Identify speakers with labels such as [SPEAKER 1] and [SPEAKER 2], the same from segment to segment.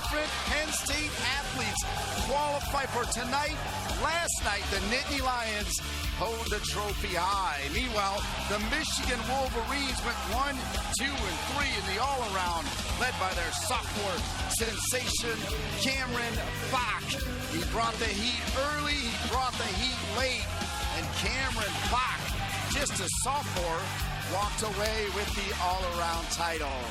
[SPEAKER 1] different Penn State athletes qualify for tonight. Last night, the Nittany Lions hold the trophy high. Meanwhile, the Michigan Wolverines went 1, 2, and 3 in the all-around, led by their sophomore sensation, Cameron Bach. He brought the heat early, he brought the heat late, and Cameron Bach, just a sophomore, walked away with the all-around title.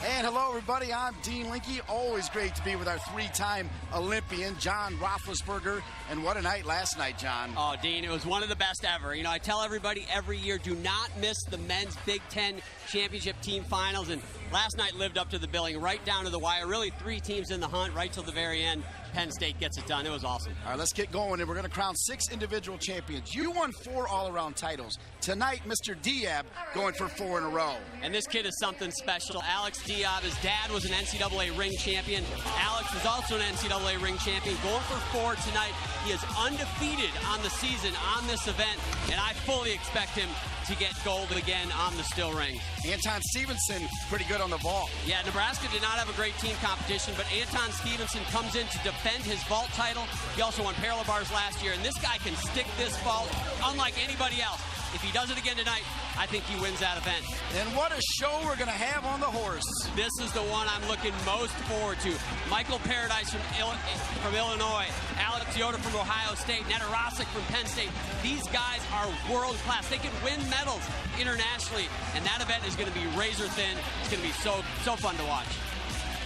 [SPEAKER 1] And hello, everybody. I'm Dean Linke. Always great to be with our three-time Olympian, John Roethlisberger. And what a night last night, John.
[SPEAKER 2] Oh, Dean, it was one of the best ever. You know, I tell everybody every year, do not miss the men's Big Ten championship team finals. And last night lived up to the billing, right down to the wire. Really, three teams in the hunt right till the very end. Penn State gets it done. It was awesome.
[SPEAKER 1] All right, let's get going, and we're going to crown 6 individual champions. You won 4 all-around titles. Tonight, Mr. Diab going for 4 in a row.
[SPEAKER 2] And this kid is something special. Alex Diab, his dad was an NCAA ring champion. Alex is also an NCAA ring champion. Going for 4 tonight. He is undefeated on the season on this event, and I fully expect him to get gold again on the still rings.
[SPEAKER 1] Anton Stevenson, pretty good on the vault.
[SPEAKER 2] Yeah, Nebraska did not have a great team competition, but Anton Stevenson comes in to defend his vault title. He also won parallel bars last year, and this guy can stick this vault unlike anybody else. If he does it again tonight, I think he wins that event.
[SPEAKER 1] And what a show we're going to have on the horse.
[SPEAKER 2] This is the one I'm looking most forward to. Michael Paradise from Illinois, Alex Yoder from Ohio State, Yarotska from Penn State. These guys are world class. They can win medals internationally, and that event is going to be razor thin. It's going to be so fun to watch.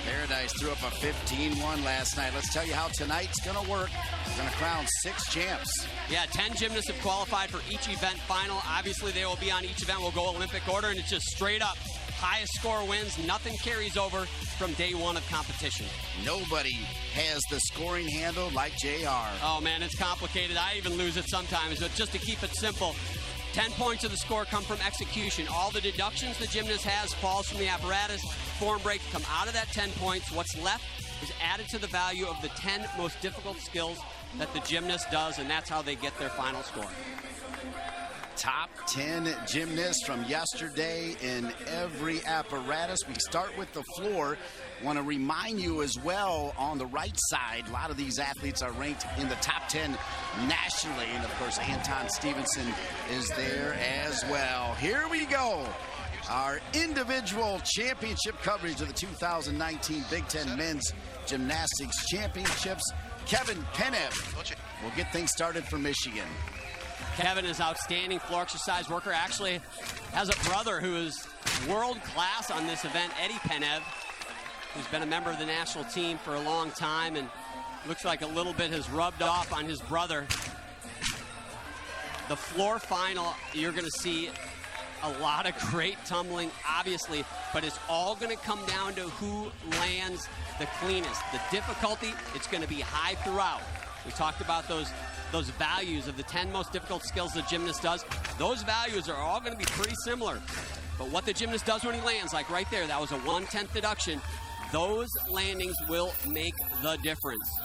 [SPEAKER 1] Paradise threw up a 15-1 last night. Let's tell you how tonight's going to work. We're going to crown 6 champs.
[SPEAKER 2] Yeah, 10 gymnasts have qualified for each event final. Obviously, they will be on each event. We'll go Olympic order, and it's just straight up. Highest score wins. Nothing carries over from day one of competition.
[SPEAKER 1] Nobody has the scoring handle like JR.
[SPEAKER 2] Oh, man, it's complicated. I even lose it sometimes, but just to keep it simple, 10 points of the score come from execution. All the deductions the gymnast has falls from the apparatus. Form breaks come out of that 10 points. What's left is added to the value of the 10 most difficult skills that the gymnast does, and that's how they get their final score.
[SPEAKER 1] Top 10 gymnasts from yesterday in every apparatus. We start with the floor. Want to remind you as well, on the right side, a lot of these athletes are ranked in the top 10 nationally. And, of course, Anton Stevenson is there as well. Here we go. Our individual championship coverage of the 2019 Big Ten Men's Gymnastics Championships. Kevin Penev will get things started for Michigan.
[SPEAKER 2] Kevin is outstanding floor exercise worker. Actually has a brother who is world class on this event, Eddie Penev, who's been a member of the national team for a long time, and looks like a little bit has rubbed off on his brother. The floor final, you're going to see a lot of great tumbling, obviously, but it's all going to come down to who lands the cleanest. The difficulty, it's going to be high throughout. We talked about those values of the 10 most difficult skills the gymnast does. Those values are all going to be pretty similar. But what the gymnast does when he lands, like right there, that was a 1/10 deduction. Those landings will make the difference.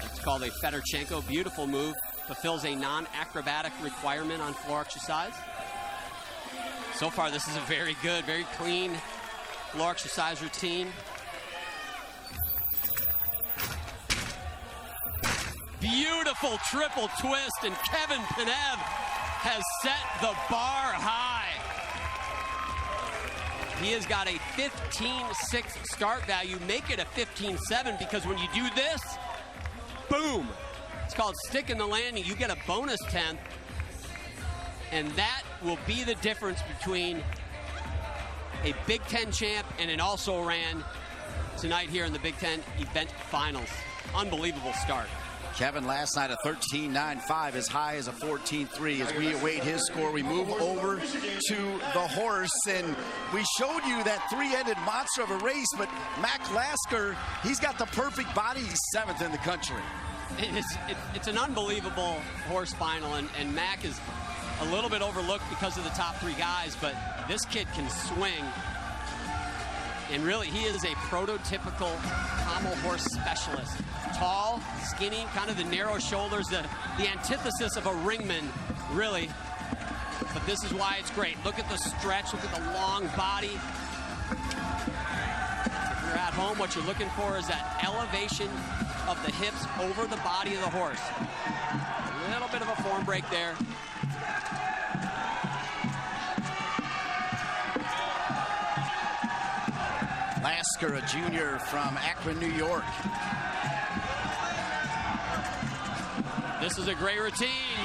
[SPEAKER 2] It's called a Fedorchenko. Beautiful move. Fulfills a non-acrobatic requirement on floor exercise. So far, this is a very good, very clean floor exercise routine. Beautiful triple twist, and Kevin Penev has set the bar high. He has got a 15.6 start value. Make it a 15.7, because when you do this, boom. It's called stick in the landing. You get a bonus 10th, and that will be the difference between a Big Ten champ and an also-ran tonight here in the Big Ten event finals. Unbelievable start.
[SPEAKER 1] Kevin last night a 13.95, as high as a 14.3. As we await his score, we move over to the horse, and we showed you that three-headed monster of a race, but Mac Lasker, he's got the perfect body. He's 7th in the country.
[SPEAKER 2] It's an unbelievable horse final, and Mac is a little bit overlooked because of the top 3 guys, but this kid can swing. And really, he is a prototypical pommel horse specialist. Tall, skinny, kind of the narrow shoulders, the antithesis of a ringman, really. But this is why it's great. Look at the stretch, look at the long body. home, what you're looking for is that elevation of the hips over the body of the horse. A little bit of a form break there.
[SPEAKER 1] Lasker, a junior from Akron, New York.
[SPEAKER 2] This is a great routine.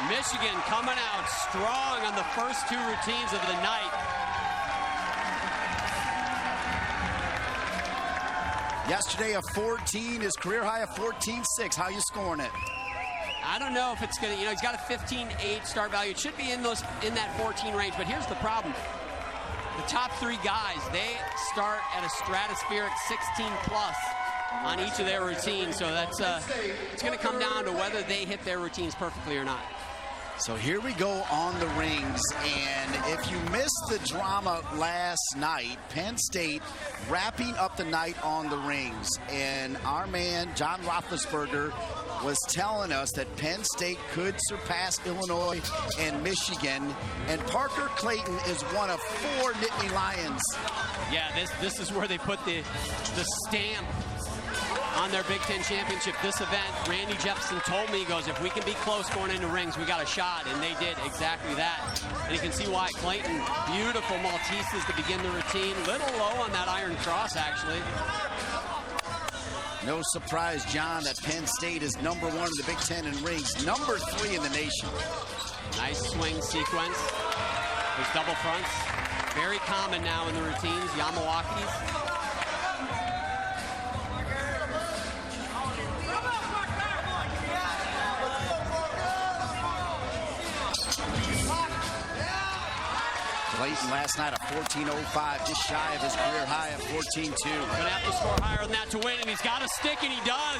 [SPEAKER 2] Michigan coming out strong on the first two routines of the night.
[SPEAKER 1] Yesterday a 14, his career high of 14.6. How you scoring it?
[SPEAKER 2] I don't know if it's gonna, he's got a 15.8 start value. It should be in that 14 range, but here's the problem. The top three guys, they start at a stratospheric 16 plus on each of their routines. So that's it's going to come down to whether they hit their routines perfectly or not.
[SPEAKER 1] So here we go on the rings, and if you missed the drama last night, Penn State wrapping up the night on the rings, and our man John Roethlisberger was telling us that Penn State could surpass Illinois and Michigan, and Parker Clayton is one of 4 Nittany Lions.
[SPEAKER 2] Yeah, this is where they put the stamp on their Big Ten championship. This event, Randy Jefferson told me, he goes, if we can be close going into rings, we got a shot, and they did exactly that. And you can see why. Clayton, beautiful Malteses to begin the routine. Little low on that iron cross, actually.
[SPEAKER 1] No surprise, John, that Penn State is #1 in the Big Ten in rings, #3 in the nation.
[SPEAKER 2] Nice swing sequence. There's double fronts. Very common now in the routines, Yamawakis.
[SPEAKER 1] Clayton last night a 14.05, just shy of his career high of 14.2.
[SPEAKER 2] Gonna have to score higher than that to win, and he's got a stick, and he does.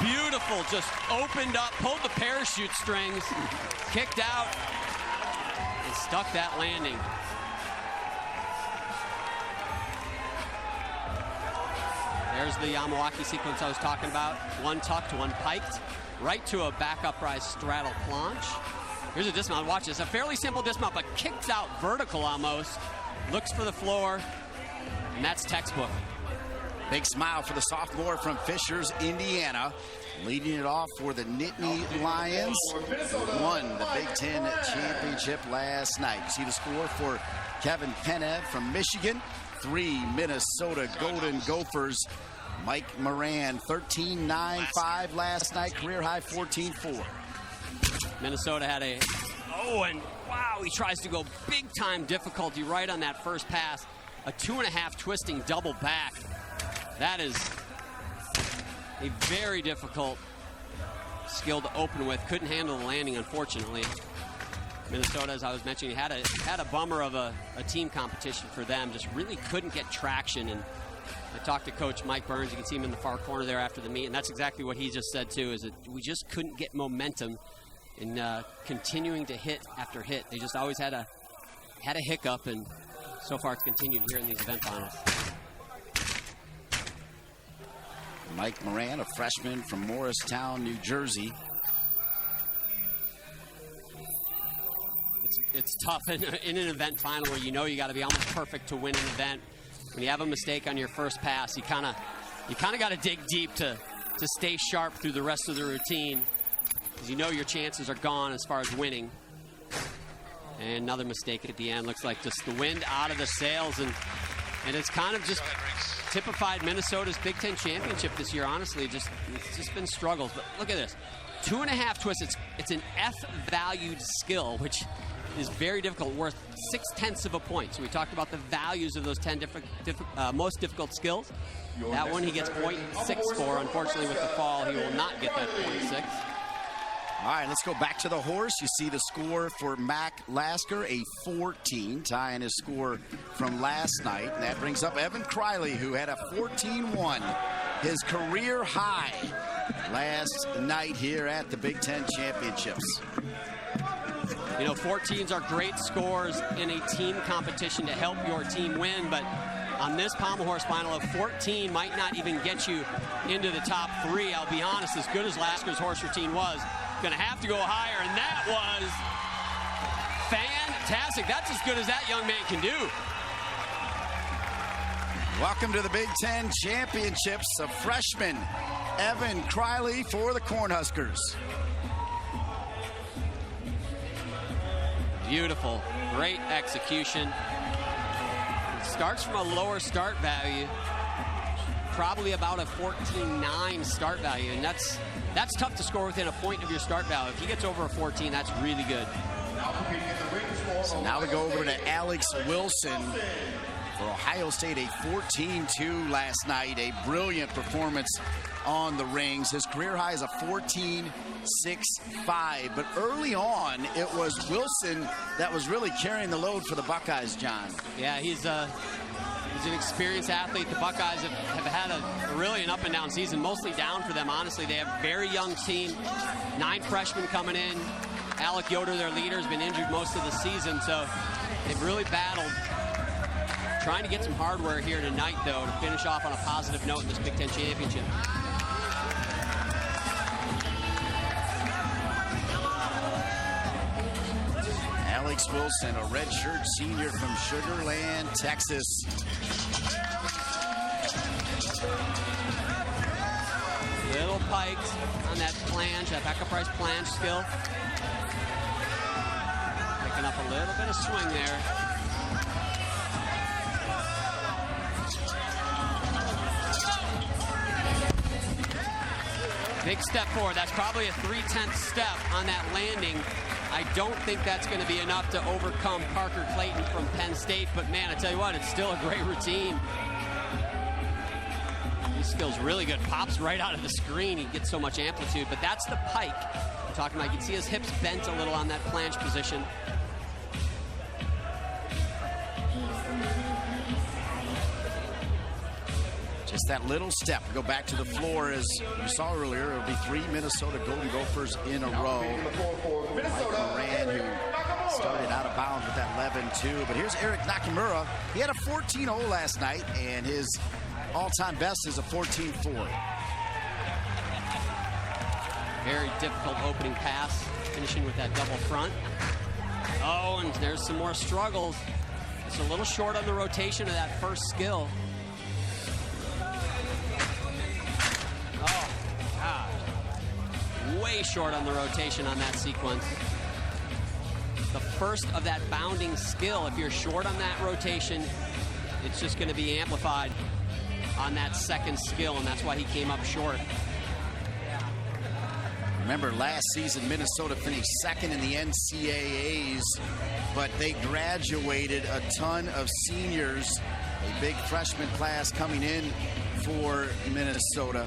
[SPEAKER 2] Beautiful, just opened up, pulled the parachute strings, kicked out, and stuck that landing. There's the Yamawaki sequence I was talking about. One tucked, one piked, right to a back uprise straddle planche. Here's a dismount. Watch this. A fairly simple dismount, but kicks out vertical almost. Looks for the floor, and that's textbook.
[SPEAKER 1] Big smile for the sophomore from Fishers, Indiana. Leading it off for the Nittany Lions. Won the Big Ten championship last night. You see the score for Kevin Penev from Michigan. 3 Minnesota Golden Gophers. Mike Moran, 13.95 last night. Career high 14.4.
[SPEAKER 2] Minnesota had and wow, he tries to go big time difficulty right on that first pass. A 2.5 twisting double back. That is a very difficult skill to open with. Couldn't handle the landing, unfortunately. Minnesota, as I was mentioning, had a bummer of a team competition for them. Just really couldn't get traction. And I talked to Coach Mike Burns. You can see him in the far corner there after the meet, and that's exactly what he just said too. Is that we just couldn't get momentum in continuing to hit after hit. They just always had a hiccup, and so far it's continued here in these event finals.
[SPEAKER 1] Mike Moran, a freshman from Morristown, New Jersey.
[SPEAKER 2] It's tough in an event final where you know you got to be almost perfect to win an event. When you have a mistake on your first pass, you kind of got to dig deep to stay sharp through the rest of the routine, because you know your chances are gone as far as winning. And another mistake at the end. Looks like just the wind out of the sails, and it's kind of just typified Minnesota's Big Ten championship this year. Honestly, it's just been struggles. But look at this, 2.5 twists. It's an F-valued skill, which is very difficult, worth 0.6 of a point. So we talked about the values of those 10 most difficult skills. That one he gets 0.6 for. Unfortunately, with the fall, he will not get that 0.6.
[SPEAKER 1] All right, let's go back to the horse. You see the score for Mac Lasker, a 14, tying his score from last night. And that brings up Evan Criley, who had a 14-1, his career high last night here at the Big Ten Championships.
[SPEAKER 2] 14s are great scores in a team competition to help your team win, but on this pommel horse final, a 14 might not even get you into the top 3. I'll be honest, as good as Lasker's horse routine was, going to have to go higher, and that was fantastic. That's as good as that young man can do.
[SPEAKER 1] Welcome to the Big Ten Championships. A freshman, Evan Criley for the Cornhuskers.
[SPEAKER 2] Beautiful, great execution. It starts from a lower start value, probably about a 14.9 start value, and that's tough to score within a point of your start value. If he gets over a 14, that's really good.
[SPEAKER 1] So now we go over to Alex Wilson for Ohio State, a 14-2 last night. A brilliant performance on the rings. His career high is a 14.65. But early on, it was Wilson that was really carrying the load for the Buckeyes, John.
[SPEAKER 2] Yeah, he's an experienced athlete. The Buckeyes have had really an up-and-down season, mostly down for them, honestly. They have a very young team, 9 freshmen coming in. Alec Yoder, their leader, has been injured most of the season, so they've really battled. Trying to get some hardware here tonight, though, to finish off on a positive note in this Big Ten Championship.
[SPEAKER 1] Alex Wilson, a redshirt senior from Sugar Land, Texas.
[SPEAKER 2] Little piked on that flange, that Becca Price flange skill. Picking up a little bit of swing there. Big step forward. That's probably a 3/10 step on that landing. I don't think that's going to be enough to overcome Parker Clayton from Penn State, but man, I tell you what, it's still a great routine. His skill's really good. Pops right out of the screen. He gets so much amplitude, but that's the pike I'm talking about. You can see his hips bent a little on that flange position.
[SPEAKER 1] Just that little step. Go back to the floor. As you saw earlier, it'll be 3 Minnesota Golden Gophers in a row. Mike Moran, who started out of bounds with that 11-2. But here's Eric Nakamura. He had a 14-0 last night, and his all-time best is a 14-4.
[SPEAKER 2] Very difficult opening pass, finishing with that double front. Oh, and there's some more struggles. It's a little short on the rotation of that first skill. Oh, God. Way short on the rotation on that sequence. The first of that bounding skill, if you're short on that rotation, it's just going to be amplified on that second skill, and that's why he came up short.
[SPEAKER 1] Remember, last season, Minnesota finished second in the NCAAs, but they graduated a ton of seniors. A big freshman class coming in for Minnesota.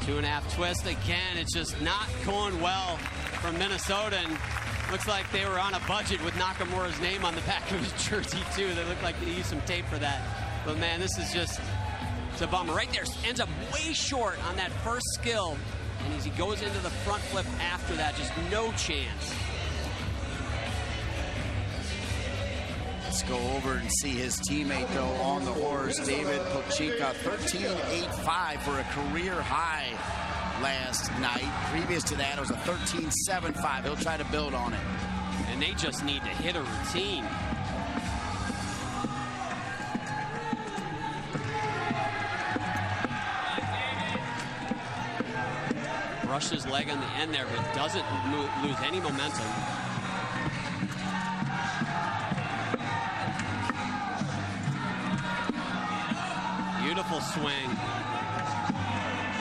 [SPEAKER 2] Two-and-a-half twist again. It's just not going well for Minnesota, and looks like they were on a budget with Nakamura's name on the back of his jersey too. They look like they used some tape for that. But man, this is just, it's a bummer. Right there, ends up way short on that first skill, and as he goes into the front flip after that, just no chance.
[SPEAKER 1] Let's go over and see his teammate, though, on the horse, David Pochinka, 13.85 for a career high last night. Previous to that, it was a 13.75. He'll try to build on it.
[SPEAKER 2] And they just need to hit a routine. Brushed his leg on the end there, but doesn't lose any momentum. Beautiful swing.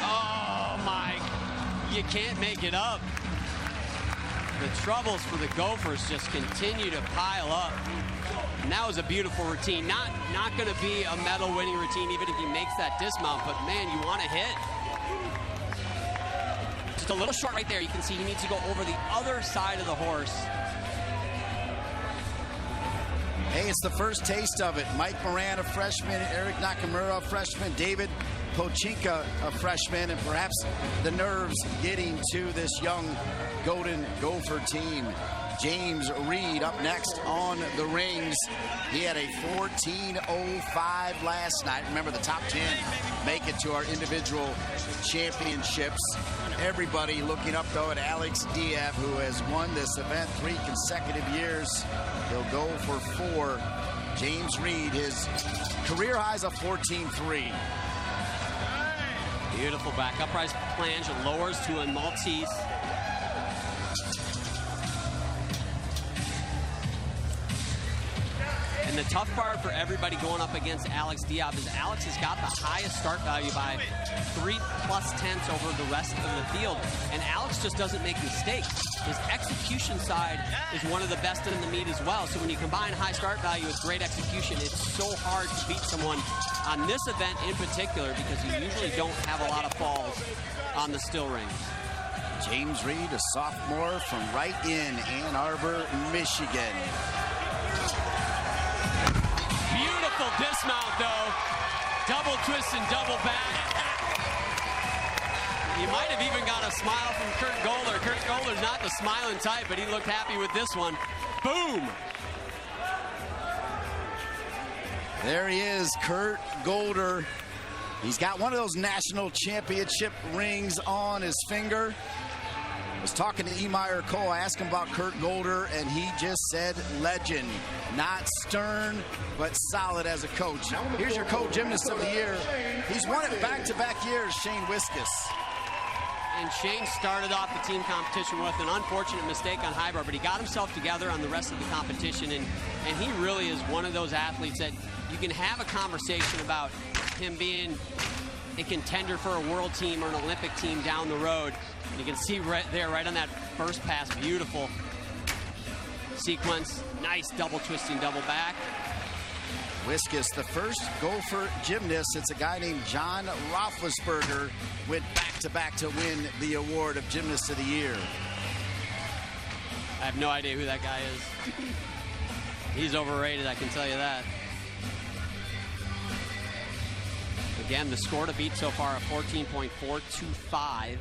[SPEAKER 2] Oh my, you can't make it up. The troubles for the Gophers just continue to pile up. And that was a beautiful routine. Not going to be a medal winning routine even if he makes that dismount, but man, you want to hit. Just a little short right there. You can see he needs to go over the other side of the horse.
[SPEAKER 1] Hey, it's the first taste of it. Mike Moran, a freshman. Eric Nakamura, a freshman. David Pochinka, a freshman. And perhaps the nerves getting to this young Golden Gopher team. James Reed up next on the rings. He had a 14:05 last night. Remember, the top 10 make it to our individual championships. Everybody looking up, though, at Alex Diab, who has won this event 3 consecutive years. He'll go for 4. James Reed, his career highs of 14.3.
[SPEAKER 2] Beautiful back uprise planche, lowers to a Maltese. And the tough part for everybody going up against Alex Diab is Alex has got the highest start value by 3+ tenths over the rest of the field. And Alex just doesn't make mistakes. His execution side is one of the best in the meet as well. So when you combine high start value with great execution, it's so hard to beat someone on this event in particular because you usually don't have a lot of falls on the still rings.
[SPEAKER 1] James Reed, a sophomore from right in Ann Arbor, Michigan.
[SPEAKER 2] Dismount, though. Double twist and double back. You might have even got a smile from Kurt Golder. Kurt Golder's not the smiling type, but he looked happy with this one. Boom!
[SPEAKER 1] There he is, Kurt Golder. He's got one of those national championship rings on his finger. I was talking to Emeyer Cole. I asked him about Kurt Golder, and he just said legend. Not stern, but solid as a coach. Here's your co-gymnast of the year. He's won it back-to-back years, Shane Wiskus.
[SPEAKER 2] And Shane started off the team competition with an unfortunate mistake on high bar, but he got himself together on the rest of the competition, and he really is one of those athletes that you can have a conversation about him being a contender for a world team or an Olympic team down the road. And you can see right there, right on that first pass, beautiful sequence. Nice double twisting, double back.
[SPEAKER 1] Wiskus, the first Gopher gymnast. It's a guy named John Roethlisberger, went back-to-back to win the award of Gymnast of the Year.
[SPEAKER 2] I have no idea who that guy is. He's overrated, I can tell you that. Again, the score to beat so far, a 14.425.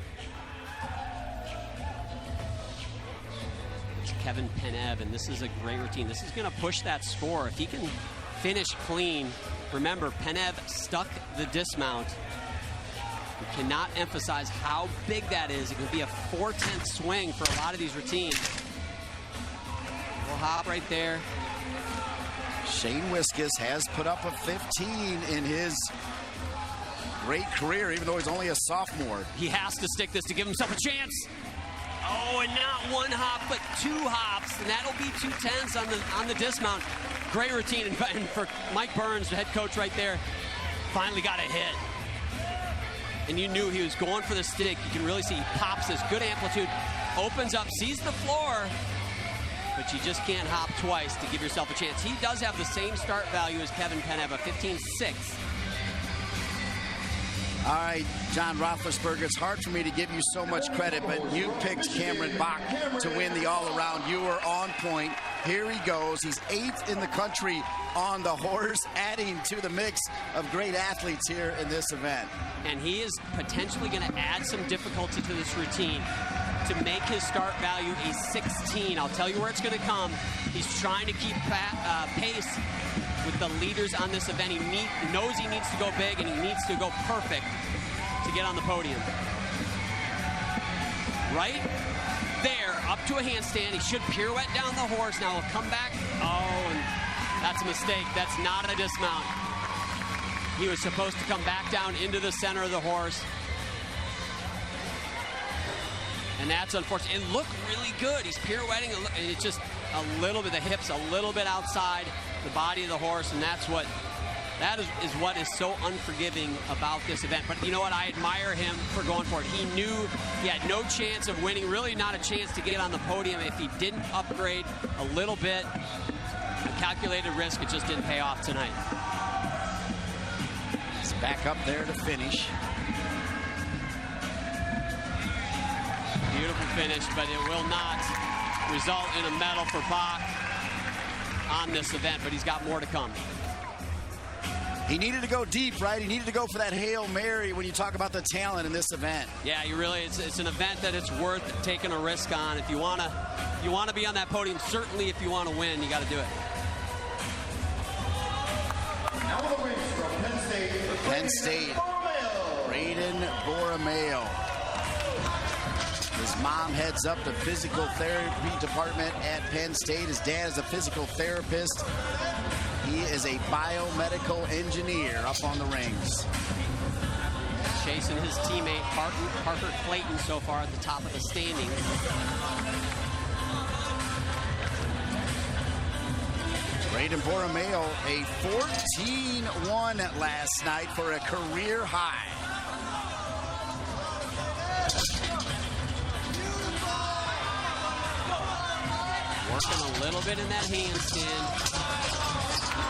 [SPEAKER 2] It's Kevin Penev, and this is a great routine. This is going to push that score. If he can finish clean, remember, Penev stuck the dismount. We cannot emphasize how big that is. It can be a 4/10 swing for a lot of these routines. We'll hop right there.
[SPEAKER 1] Shane Wiskus has put up a 15 in his great career, even though he's only a sophomore.
[SPEAKER 2] He has to stick this to give himself a chance. Oh, and not one hop, but 2 hops, and that'll be 2 10s on the dismount. Great routine, and for Mike Burns, the head coach right there, finally got a hit. And you knew he was going for the stick. You can really see he pops this good amplitude, opens up, sees the floor, but you just can't hop twice to give yourself a chance. He does have the same start value as Kevin Penev, a 15.6.
[SPEAKER 1] All right, John Roethlisberger, it's hard for me to give you so much credit, but you picked Cameron Bach to win the all-around. You were on point. Here he goes. He's 8th in the country on the horse, adding to the mix of great athletes here in this event.
[SPEAKER 2] And he is potentially going to add some difficulty to this routine to make his start value a 16. I'll tell you where it's going to come. He's trying to keep pace with the leaders on this event. He knows he needs to go big, and he needs to go perfect to get on the podium. Right there, up to a handstand. He should pirouette down the horse. Now he'll come back. Oh, and that's a mistake. That's not a dismount. He was supposed to come back down into the center of the horse. And that's unfortunate. It looked really good. He's pirouetting, and it's just a little bit, the hips a little bit outside the body of the horse, and that is what is so unforgiving about this event. But you know what? I admire him for going for it. He knew he had no chance of winning, really not a chance to get on the podium if he didn't upgrade a little bit. A calculated risk, it just didn't pay off tonight.
[SPEAKER 1] He's back up there to finish.
[SPEAKER 2] Beautiful finish, but it will not result in a medal for Bach on this event, but he's got more to come.
[SPEAKER 1] He needed to go deep, right? He needed to go for that Hail Mary when you talk about the talent in this event.
[SPEAKER 2] Yeah, it's an event that it's worth taking a risk on. If you want to You want to be on that podium. Certainly, if you want to win, you got to do it.
[SPEAKER 3] Now the wings from
[SPEAKER 1] Penn State, Braden Borromeo. His mom heads up the physical therapy department at Penn State. His dad is a physical therapist. He is a biomedical engineer up on the rings.
[SPEAKER 2] Chasing his teammate Parker Clayton so far at the top of the standings.
[SPEAKER 1] Braden Borromeo, a 14-1 last night for a career high.
[SPEAKER 2] Working a little bit in that handstand.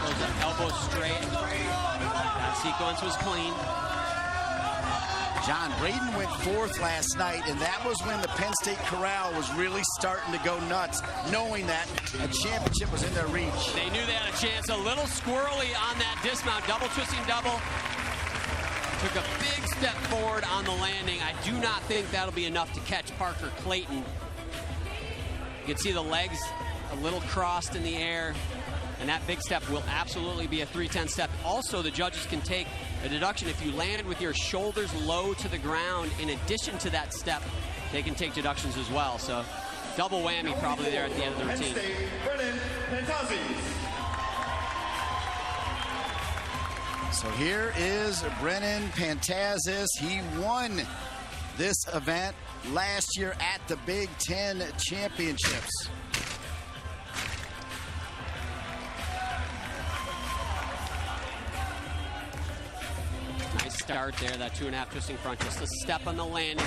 [SPEAKER 2] Goes an elbow straight. That sequence was clean.
[SPEAKER 1] John, Braden went fourth last night, and that was when the Penn State corral was really starting to go nuts, knowing that a championship was in their reach.
[SPEAKER 2] They knew they had a chance. A little squirrely on that dismount. Double twisting double. Took a big step forward on the landing. I do not think that'll be enough to catch Parker Clayton. You can see the legs a little crossed in the air, and that big step will absolutely be a 310 step. Also, the judges can take a deduction if you land with your shoulders low to the ground. In addition to that step, they can take deductions as well. So double whammy probably there at the end of the routine.
[SPEAKER 1] So here is Brennan Pantazis. He won this event last year at the Big Ten Championships.
[SPEAKER 2] Nice start there, that 2.5 twisting front, just a step on the landing.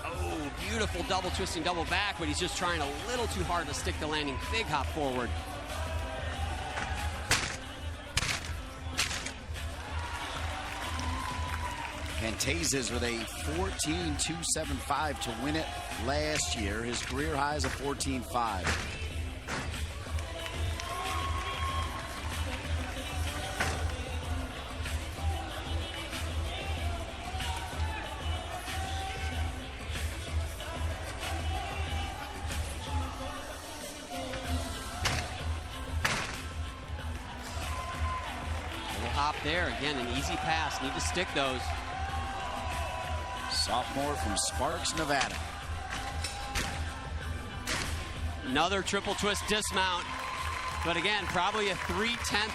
[SPEAKER 2] Oh, beautiful double twisting double back, but he's just trying a little too hard to stick the landing. Big hop forward.
[SPEAKER 1] Pantazis with a 14.275 to win it last year. His career high is a 14.5.
[SPEAKER 2] Little hop there. Again, an easy pass. Need to stick those.
[SPEAKER 1] Sophomore from Sparks, Nevada.
[SPEAKER 2] Another triple twist dismount. But again, probably a 3/10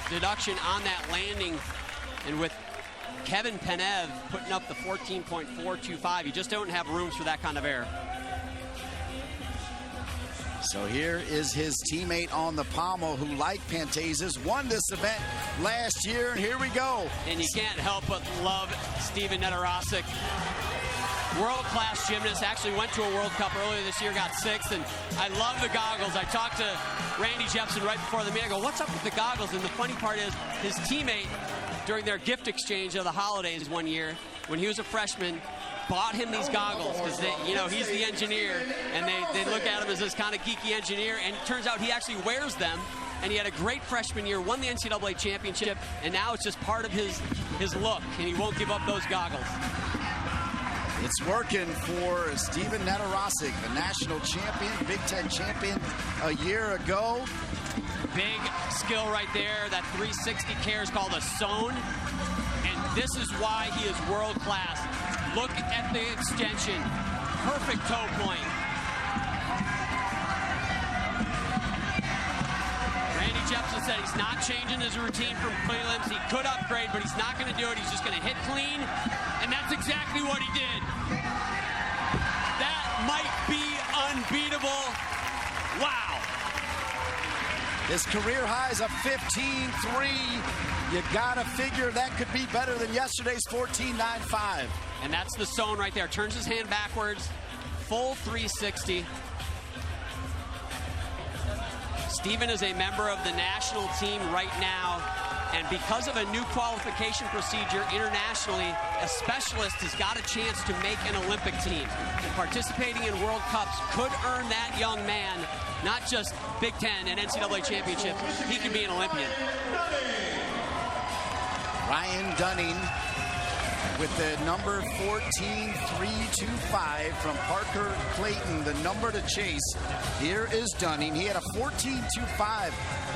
[SPEAKER 2] deduction on that landing. And with Kevin Penev putting up the 14.425, you just don't have rooms for that kind of error.
[SPEAKER 1] So here is his teammate on the pommel who, like Pantazis, won this event last year, and here we go.
[SPEAKER 2] And you can't help but love Steven Yarotska. World-class gymnast, actually went to a World Cup earlier this year, got sixth, and I love the goggles. I talked to Randy Jepson right before the meet. I go, what's up with the goggles? And the funny part is his teammate, during their gift exchange of the holidays one year, when he was a freshman, bought him these goggles because he's the engineer, and they look at him as this kind of geeky engineer, and it turns out he actually wears them, and he had a great freshman year, won the NCAA championship, and now it's just part of his look, and he won't give up those goggles.
[SPEAKER 1] It's working for Steven Yarotska, the national champion, Big Ten champion a year ago.
[SPEAKER 2] Big skill right there. That 360 care is called a sewn, and this is why he is world class. Look at the extension. Perfect toe point. Randy Jepson said he's not changing his routine from prelims. He could upgrade, but he's not going to do it. He's just going to hit clean, and that's exactly what he did. That might be unbeatable. Wow.
[SPEAKER 1] His career high is a 15.3. You gotta figure that could be better than yesterday's 14.95.
[SPEAKER 2] And that's the zone right there. Turns his hand backwards, full 360. Steven is a member of the national team right now, and because of a new qualification procedure internationally, a specialist has got a chance to make an Olympic team. And participating in World Cups could earn that young man not just Big Ten and NCAA championships, he could be an Olympian.
[SPEAKER 1] Ryan Dunning with the number 14.325 from Parker Clayton, the number to chase. Here is Dunning. He had a 14.25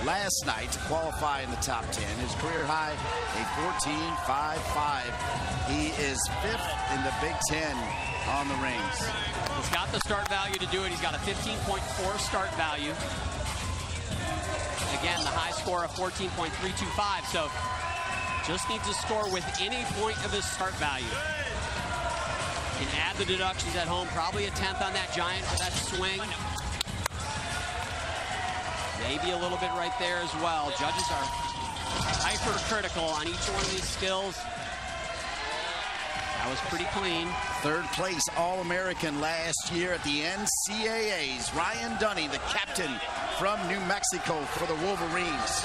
[SPEAKER 1] last night to qualify in the top 10. His career high, a 14.55. He is 5th in the Big Ten on the rings.
[SPEAKER 2] He's got the start value to do it. He's got a 15.4 start value. Again, the high score of 14.325, so just needs to score with any point of his start value. Can add the deductions at home, probably a 10th on that giant for that swing. Maybe a little bit right there as well. Judges are hypercritical on each one of these skills. That was pretty clean.
[SPEAKER 1] Third place All-American last year at the NCAAs. Ryan Dunning, the captain from New Mexico for the Wolverines.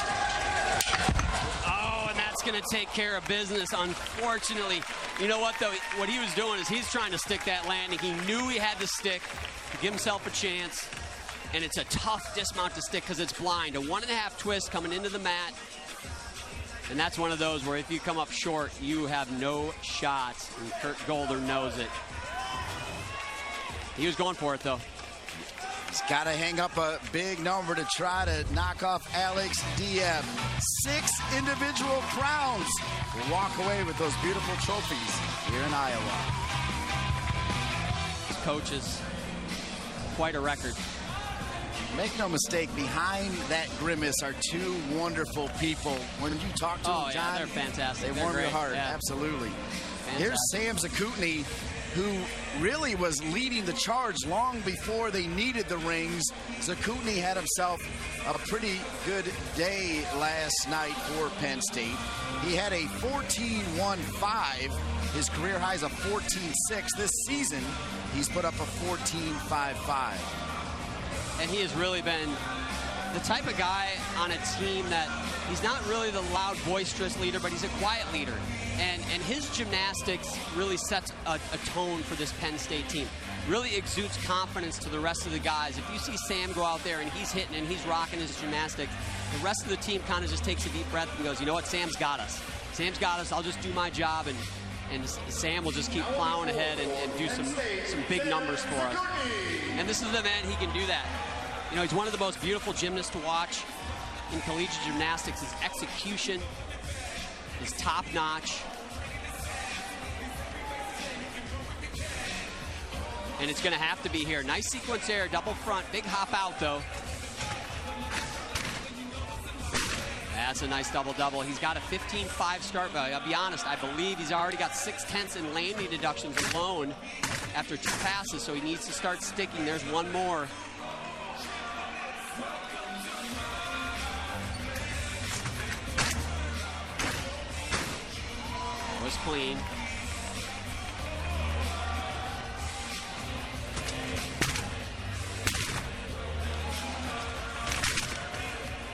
[SPEAKER 2] Oh, and that's going to take care of business, unfortunately. You know what, though? What he was doing is he's trying to stick that landing. He knew he had to stick to give himself a chance. And it's a tough dismount to stick because it's blind. A 1.5 twist coming into the mat. And that's one of those where if you come up short, you have no shots. And Kurt Golder knows it. He was going for it, though.
[SPEAKER 1] He's got to hang up a big number to try to knock off Alex Diem. 6 individual crowns will walk away with those beautiful trophies here in Iowa.
[SPEAKER 2] His coaches, quite a record.
[SPEAKER 1] Make no mistake, behind that grimace are 2 wonderful people. When you talk to them, John,
[SPEAKER 2] yeah, they're fantastic.
[SPEAKER 1] They warm
[SPEAKER 2] great.
[SPEAKER 1] your heart,
[SPEAKER 2] Yeah.
[SPEAKER 1] absolutely.
[SPEAKER 2] Fantastic.
[SPEAKER 1] Here's Sam Zakutny, who really was leading the charge long before they needed the rings. Zakutny had himself a pretty good day last night for Penn State. He had a 14.15. His career high is a 14.6. This season, he's put up a 14.55.
[SPEAKER 2] And he has really been the type of guy on a team that he's not really the loud, boisterous leader, but he's a quiet leader. And his gymnastics really sets a tone for this Penn State team. Really exudes confidence to the rest of the guys. If you see Sam go out there and he's hitting and he's rocking his gymnastics, the rest of the team kind of just takes a deep breath and goes, you know what, Sam's got us. Sam's got us. I'll just do my job, and Sam will just keep plowing ahead and do some big numbers for us. And this is the man, he can do that. You know, he's one of the most beautiful gymnasts to watch in collegiate gymnastics. His execution is top-notch. And it's going to have to be here. Nice sequence there, double front, big hop out, though. That's a nice double-double. He's got a 15.5 start value. I'll be honest, I believe he's already got 6/10 in landing deductions alone after 2 passes, so he needs to start sticking. There's one more. That was clean.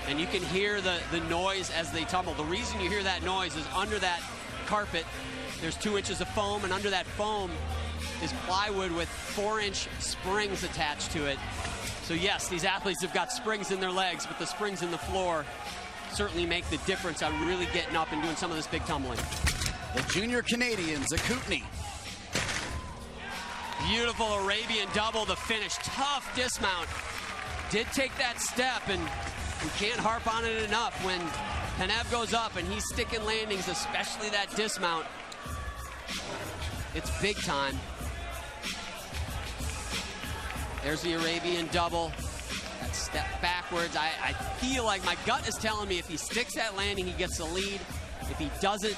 [SPEAKER 2] And you can hear the noise as they tumble. The reason you hear that noise is under that carpet, there's 2 inches of foam, and under that foam is plywood with 4-inch springs attached to it. So yes, these athletes have got springs in their legs, but the springs in the floor certainly make the difference on really getting up and doing some of this big tumbling.
[SPEAKER 1] The junior Canadian, Zakutny.
[SPEAKER 2] Beautiful Arabian double, the finish. Tough dismount. Did take that step, and we can't harp on it enough. When Penev goes up and he's sticking landings, especially that dismount, it's big time. There's the Arabian double. That step backwards. I feel like my gut is telling me if he sticks that landing, he gets the lead. If he doesn't,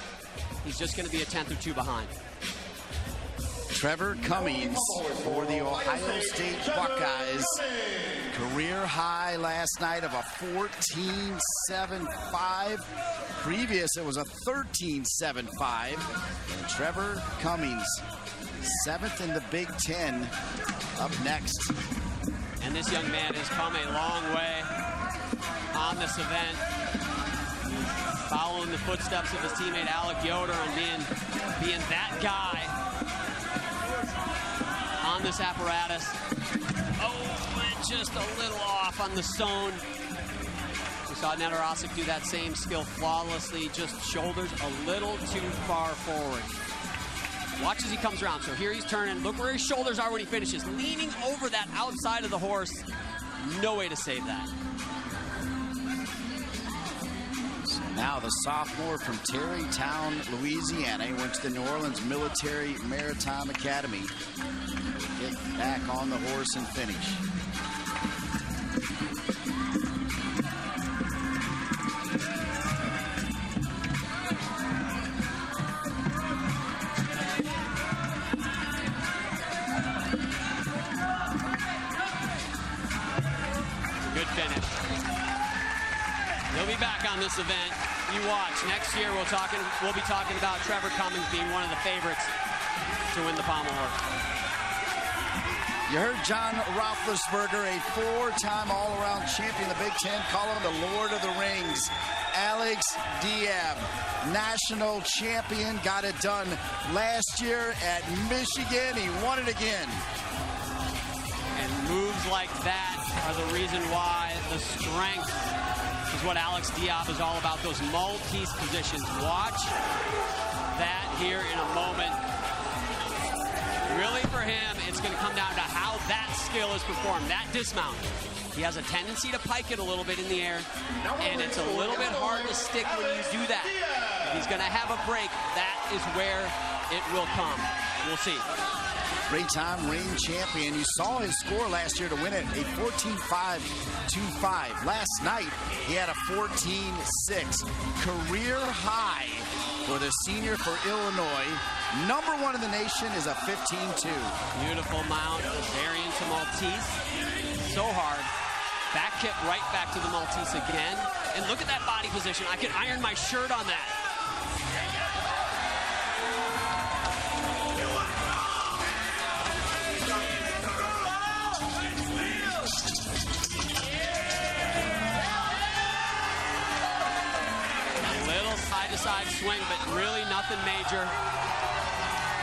[SPEAKER 2] he's just going to be a 10th or 2 behind.
[SPEAKER 1] Trevor Cummings for the Ohio State Buckeyes. Career high last night of a 14.75. Previous, it was a 13.75. And Trevor Cummings, 7th in the Big Ten, up next.
[SPEAKER 2] And this young man has come a long way on this event, following the footsteps of his teammate Alec Yoder and being that guy on this apparatus. Oh, and just a little off on the stone. We saw Yarotska do that same skill flawlessly, just shoulders a little too far forward. Watch as he comes around. So here he's turning. Look where his shoulders are when he finishes. Leaning over that outside of the horse. No way to save that.
[SPEAKER 1] So now the sophomore from Terrytown, Louisiana. He went to the New Orleans Military Maritime Academy. Get back on the horse and finish.
[SPEAKER 2] He'll be back on this event. You watch. Next year we'll be talking about Trevor Cummings being one of the favorites to win the pommel horse.
[SPEAKER 1] You heard John Roethlisberger, a four-time all-around champion of the Big Ten, call him the Lord of the Rings. Alex Diab, national champion, got it done last year at Michigan. He won it again.
[SPEAKER 2] And moves like that are the reason why the strength is what Alex Diab is all about. Those Maltese positions. Watch that here in a moment. Really for him, it's going to come down to how that skill is performed. That dismount. He has a tendency to pike it a little bit in the air, and it's a little bit hard to stick when you do that. If he's going to have a break, that is where it will come. We'll see.
[SPEAKER 1] Three-time reigning champion. You saw his score last year to win it, a 14.525. Last night, he had a 14.6. Career high for the senior for Illinois. Number one in the nation is a 15.2.
[SPEAKER 2] Beautiful mount, variant to Maltese. So hard. Back kick right back to the Maltese again. And look at that body position. I could iron my shirt on that. Side swing, but really nothing major.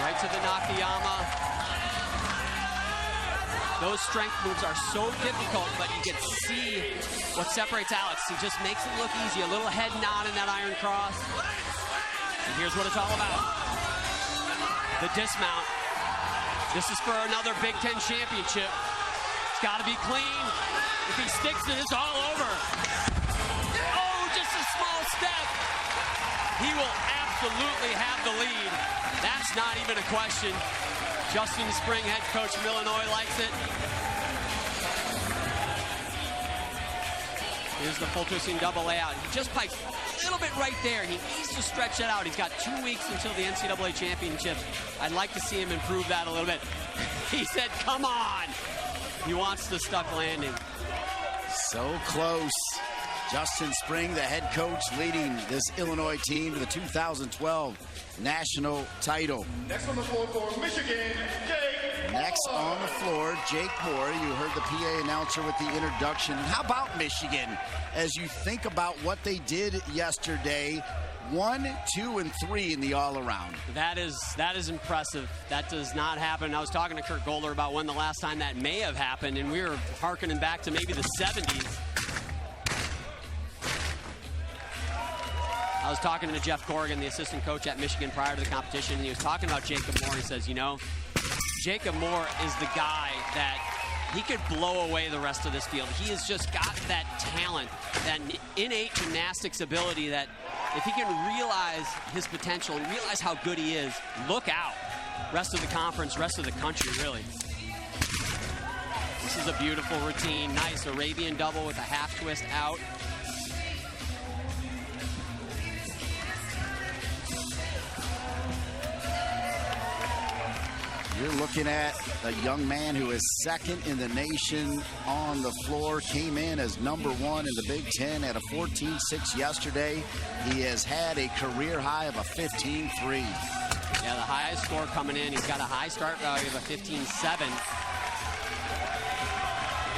[SPEAKER 2] Right to the Nakayama. Those strength moves are so difficult, but you can see what separates Alex. He just makes it look easy. A little head nod in that iron cross. And here's what it's all about. The dismount. This is for another Big Ten championship. It's got to be clean. If he sticks it, it's all over. Oh, just a small step. He will absolutely have the lead. That's not even a question. Justin Spring, head coach from Illinois, likes it. Here's the full twisting double layout. He just pikes a little bit right there. He needs to stretch that out. He's got 2 weeks until the NCAA championship. I'd like to see him improve that a little bit. He said, come on. He wants the stuck landing.
[SPEAKER 1] So close. Justin Spring, the head coach, leading this Illinois team to the 2012 national title.
[SPEAKER 3] Next on the floor for Michigan, Jake.
[SPEAKER 1] Next on the floor, Jake Moore. You heard the PA announcer with the introduction. And how about Michigan? As you think about what they did yesterday, 1, 2, and 3 in the all-around.
[SPEAKER 2] That is impressive. That does not happen. I was talking to Kurt Golder about when the last time that may have happened, and we were hearkening back to maybe the 70s. I was talking to Jeff Corrigan, the assistant coach at Michigan, prior to the competition, and he was talking about Jacob Moore. He says, you know, Jacob Moore is the guy that he could blow away the rest of this field. He has just got that talent, that innate gymnastics ability that if he can realize his potential and realize how good he is, look out. Rest of the conference, rest of the country, really. This is a beautiful routine. Nice Arabian double with a half twist out.
[SPEAKER 1] You're looking at a young man who is second in the nation on the floor, came in as number 1 in the Big Ten at a 14.6 yesterday. He has had a career high of a 15.3.
[SPEAKER 2] Yeah, the highest score coming in. He's got a high start value of a 15.7.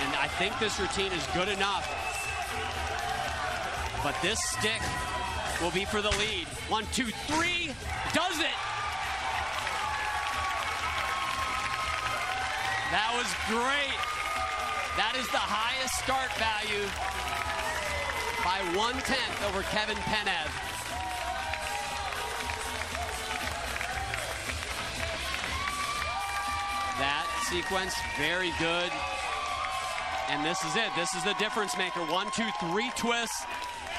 [SPEAKER 2] And I think this routine is good enough. But this stick will be for the lead. 1, 2, 3, does it! That was great. That is the highest start value by 1/10 over Kevin Penev. sequence. Very good. And this is it. This is the difference maker. 1, 2, 3 twists.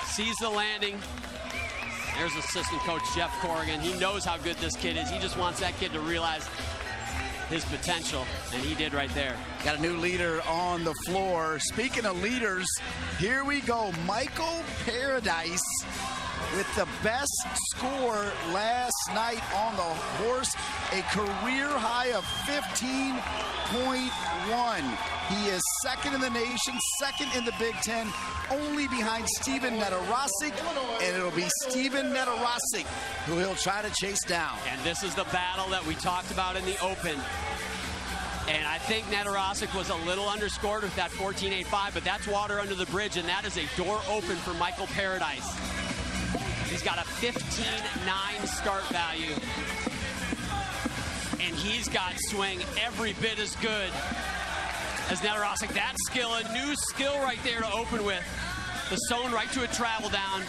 [SPEAKER 2] Sees the landing. There's assistant coach Jeff Corrigan. He knows how good this kid is. He just wants that kid to realize his potential, and he did right there.
[SPEAKER 1] Got a new leader on the floor. Speaking of leaders, here we go. Michael Paradise with the best score last night on the horse, a career high of 15.1. He is second in the nation, second in the Big Ten, only behind Steven Nedorosik, and it'll be Steven Nedorosik who he'll try to chase down.
[SPEAKER 2] And this is the battle that we talked about in the Open. And I think Nedorosik was a little underscored with that 14.85, but that's water under the bridge, and that is a door open for Michael Paradise. He's got a 15.9 start value, and he's got swing every bit as good as Nedorosik. That skill, a new skill right there to open with. The zone right to a travel down.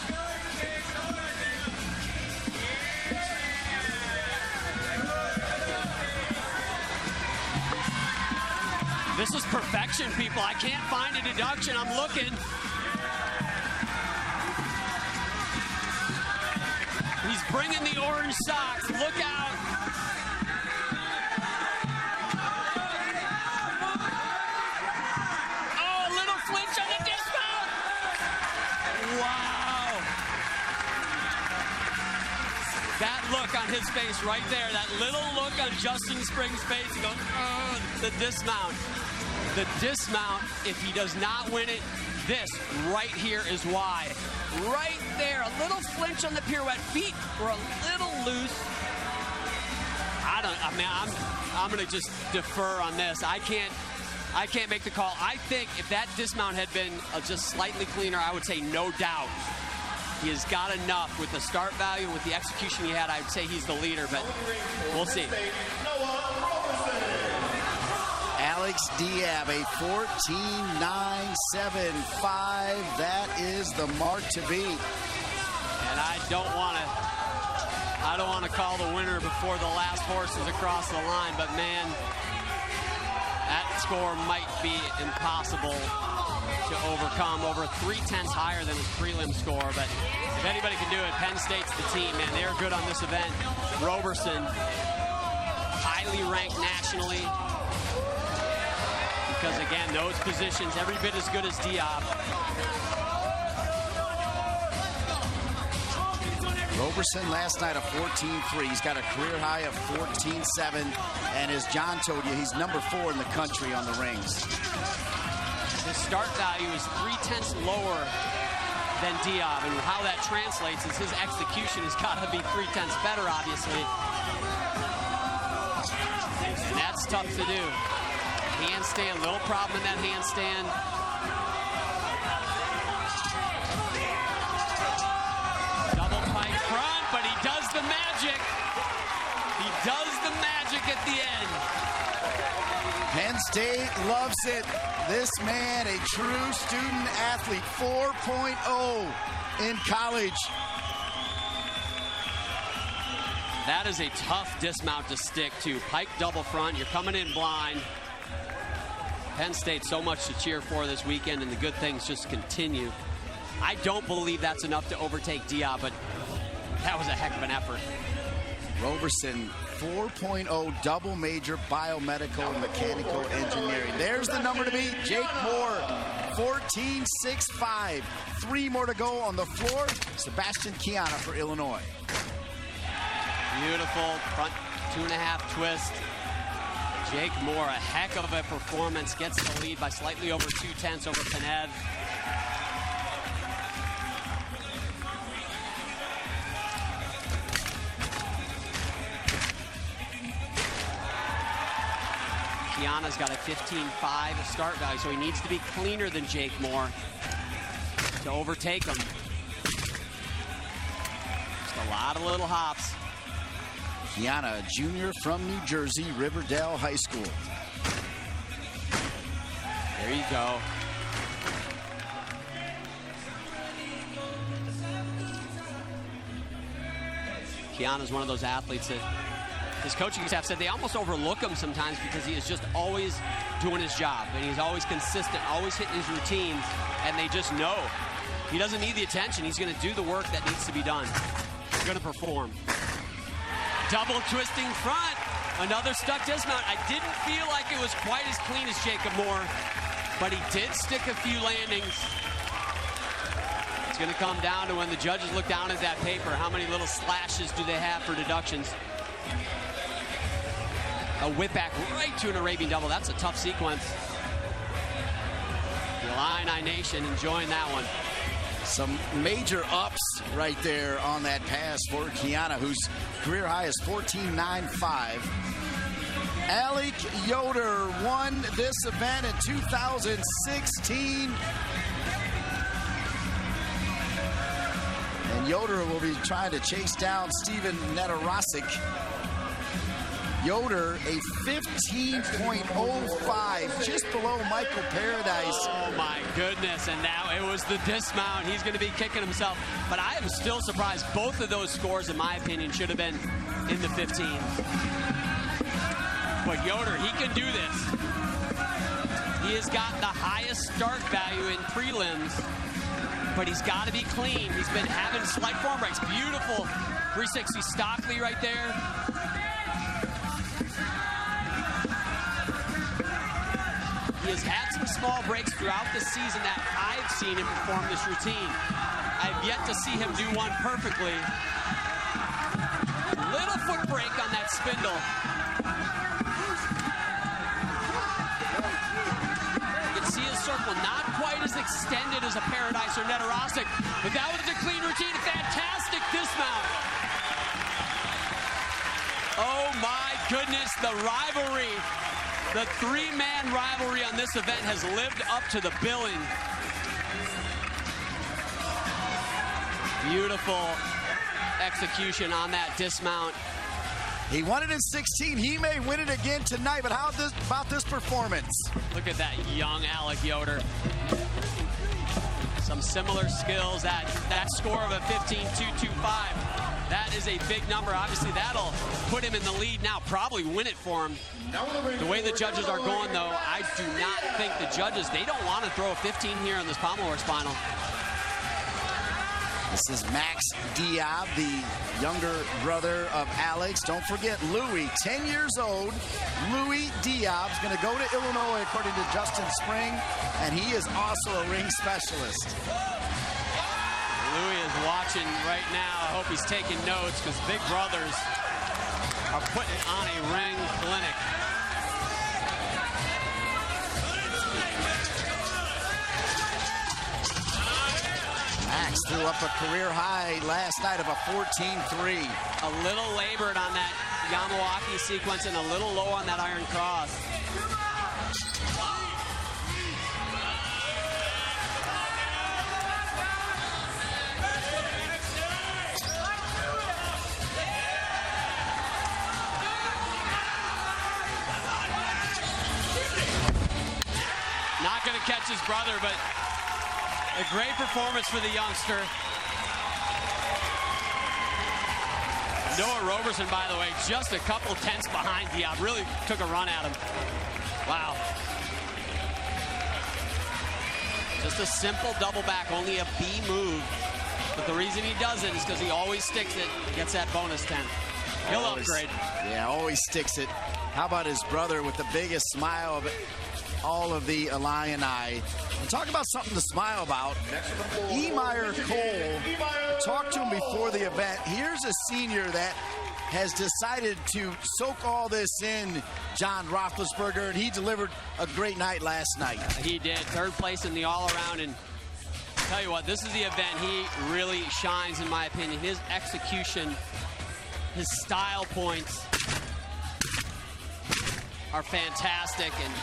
[SPEAKER 2] This is perfection, people. I can't find a deduction. I'm looking. He's bringing the orange socks. Look out. Oh, a little flinch on the dismount. Wow. That look on his face right there, that little look on Justin Springs' face, he goes, oh, the dismount. The dismount, if he does not win it, this right here is why. Right there, a little flinch on the pirouette. Feet were a little loose. I'm going to just defer on this. I can't make the call. I think if that dismount had been just slightly cleaner, I would say no doubt. He has got enough with the start value, with the execution he had. I would say he's the leader, but we'll see.
[SPEAKER 1] Alex Diab, a 14.975. That is the mark to beat.
[SPEAKER 2] And I don't want to call the winner before the last horse is across the line, but man, that score might be impossible to overcome. Over 3/10 higher than his prelim score, but if anybody can do it, Penn State's the team, man. They're good on this event. Roberson, highly ranked nationally. Because again, those positions every bit as good as Diab.
[SPEAKER 1] Roberson last night a 14.3. He's got a career high of 14.7. And as John told you, he's number 4 in the country on the rings.
[SPEAKER 2] His start value is 3/10 lower than Diab. And how that translates is his execution has got to be 3/10 better, obviously. And that's tough to do. Handstand, little problem in that handstand. Double pike front, but he does the magic. He does the magic at the end.
[SPEAKER 1] Penn State loves it. This man, a true student athlete, 4.0 in college.
[SPEAKER 2] That is a tough dismount to stick to. Pike double front, you're coming in blind. Penn State so much to cheer for this weekend, and the good things just continue. I don't believe that's enough to overtake Diab, but that was a heck of an effort.
[SPEAKER 1] Roberson, 4.0 double major biomedical and mechanical engineering. There's the number to beat. Jake Moore, 14.65. 3 more to go on the floor. Sebastian Kiana for Illinois.
[SPEAKER 2] Beautiful front 2.5 twist. Jake Moore, a heck of a performance, gets the lead by slightly over 2/10 over Penev. Kiana's got a 15.5 start value, so he needs to be cleaner than Jake Moore to overtake him. Just a lot of little hops.
[SPEAKER 1] Kiana, a junior from New Jersey, Riverdale High School.
[SPEAKER 2] There you go. Kiana's one of those athletes that his coaching staff said they almost overlook him sometimes because he is just always doing his job, and he's always consistent, always hitting his routines, and they just know he doesn't need the attention. He's going to do the work that needs to be done. He's going to perform. Double twisting front. Another stuck dismount. I didn't feel like it was quite as clean as Jacob Moore, but he did stick a few landings. It's going to come down to when the judges look down at that paper. How many little slashes do they have for deductions? A whip back right to an Arabian double. That's a tough sequence. The Illini Nation enjoying that one.
[SPEAKER 1] Some major ups right there on that pass for Kiana, whose career high is 14.95. Alec Yoder won this event in 2016. And Yoder will be trying to chase down Steven Netarosik. Yoder, a 15.05, just below Michael Paradise.
[SPEAKER 2] Oh my goodness, and now it was the dismount. He's going to be kicking himself. But I am still surprised. Both of those scores, in my opinion, should have been in the 15s. But Yoder, he can do this. He has got the highest start value in prelims, but he's got to be clean. He's been having slight form breaks. Beautiful 360 Stockley right there. He has had some small breaks throughout the season that I've seen him perform this routine. I've yet to see him do one perfectly. Little foot break on that spindle. You can see his circle not quite as extended as a Paradise or Netarosik, but that was a clean routine. A fantastic dismount. Oh my goodness, the rivalry. The three-man rivalry on this event has lived up to the billing. Beautiful execution on that dismount.
[SPEAKER 1] He won it in 16. He may win it again tonight, but how about this performance?
[SPEAKER 2] Look at that young Alec Yoder. Some similar skills. That score of a 15.225. That is a big number. Obviously, that'll put him in the lead now, probably win it for him. The way the judges are going, though, I do not think the judges, they don't want to throw a 15 here on this pommel horse final.
[SPEAKER 1] This is Max Diab, the younger brother of Alex. Don't forget Louis, 10 years old. Louis Diab is going to go to Illinois, according to Justin Spring, and he is also a ring specialist.
[SPEAKER 2] Louis is watching right now. I hope he's taking notes because big brothers are putting on a ring clinic.
[SPEAKER 1] Max threw up a career high last night of a 14.3.
[SPEAKER 2] A little labored on that Yamawaki sequence and a little low on that iron cross. Not going to catch his brother, but a great performance for the youngster. Noah Roberson, by the way, just a couple tenths behind Diab. Really took a run at him. Wow. Just a simple double back, only a B move. But the reason he does it is because he always sticks it, gets that bonus 10. He'll upgrade.
[SPEAKER 1] Yeah, always sticks it. How about his brother with the biggest smile of all of the Illini? And talk about something to smile about. Emeyer Cole, talked to him before the event. Here's a senior that has decided to soak all this in, John Roethlisberger, and he delivered a great night last night.
[SPEAKER 2] He did. Third place in the all-around, and I'll tell you what, this is the event he really shines, in my opinion. His execution, his style points are fantastic, and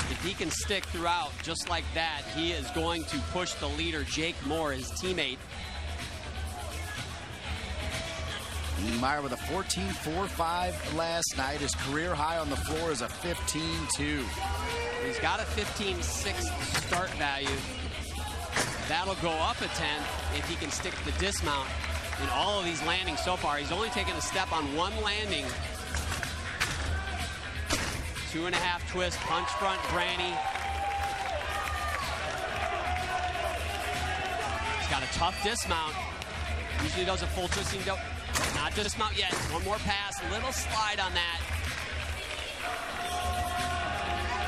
[SPEAKER 2] if he can stick throughout just like that, he is going to push the leader, Jake Moore, his teammate.
[SPEAKER 1] Meyer with a 14.45 last night. His career high on the floor is a 15.2.
[SPEAKER 2] He's got a 15.6 start value. That'll go up a 10 if he can stick the dismount in all of these landings so far. He's only taken a step on one landing 2.5 twist, punch front granny. He's got a tough dismount. Usually does a full twisting, not dismount yet. One more pass, little slide on that.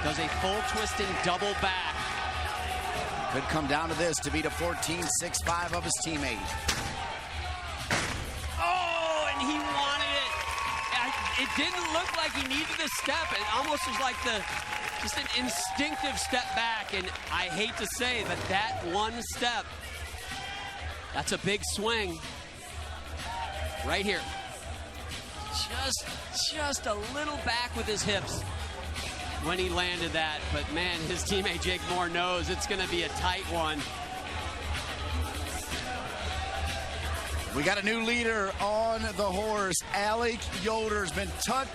[SPEAKER 2] Does a full twisting double back.
[SPEAKER 1] Could come down to this to beat a 14.65 of his teammate.
[SPEAKER 2] Oh, and he wanted it. It didn't look like he needed a step. It almost was like just an instinctive step back. And I hate to say that one step, that's a big swing. Right here. Just a little back with his hips when he landed that, but man, his teammate Jake Moore knows it's going to be a tight one.
[SPEAKER 1] We got a new leader on the horse. Alec Yoder's been such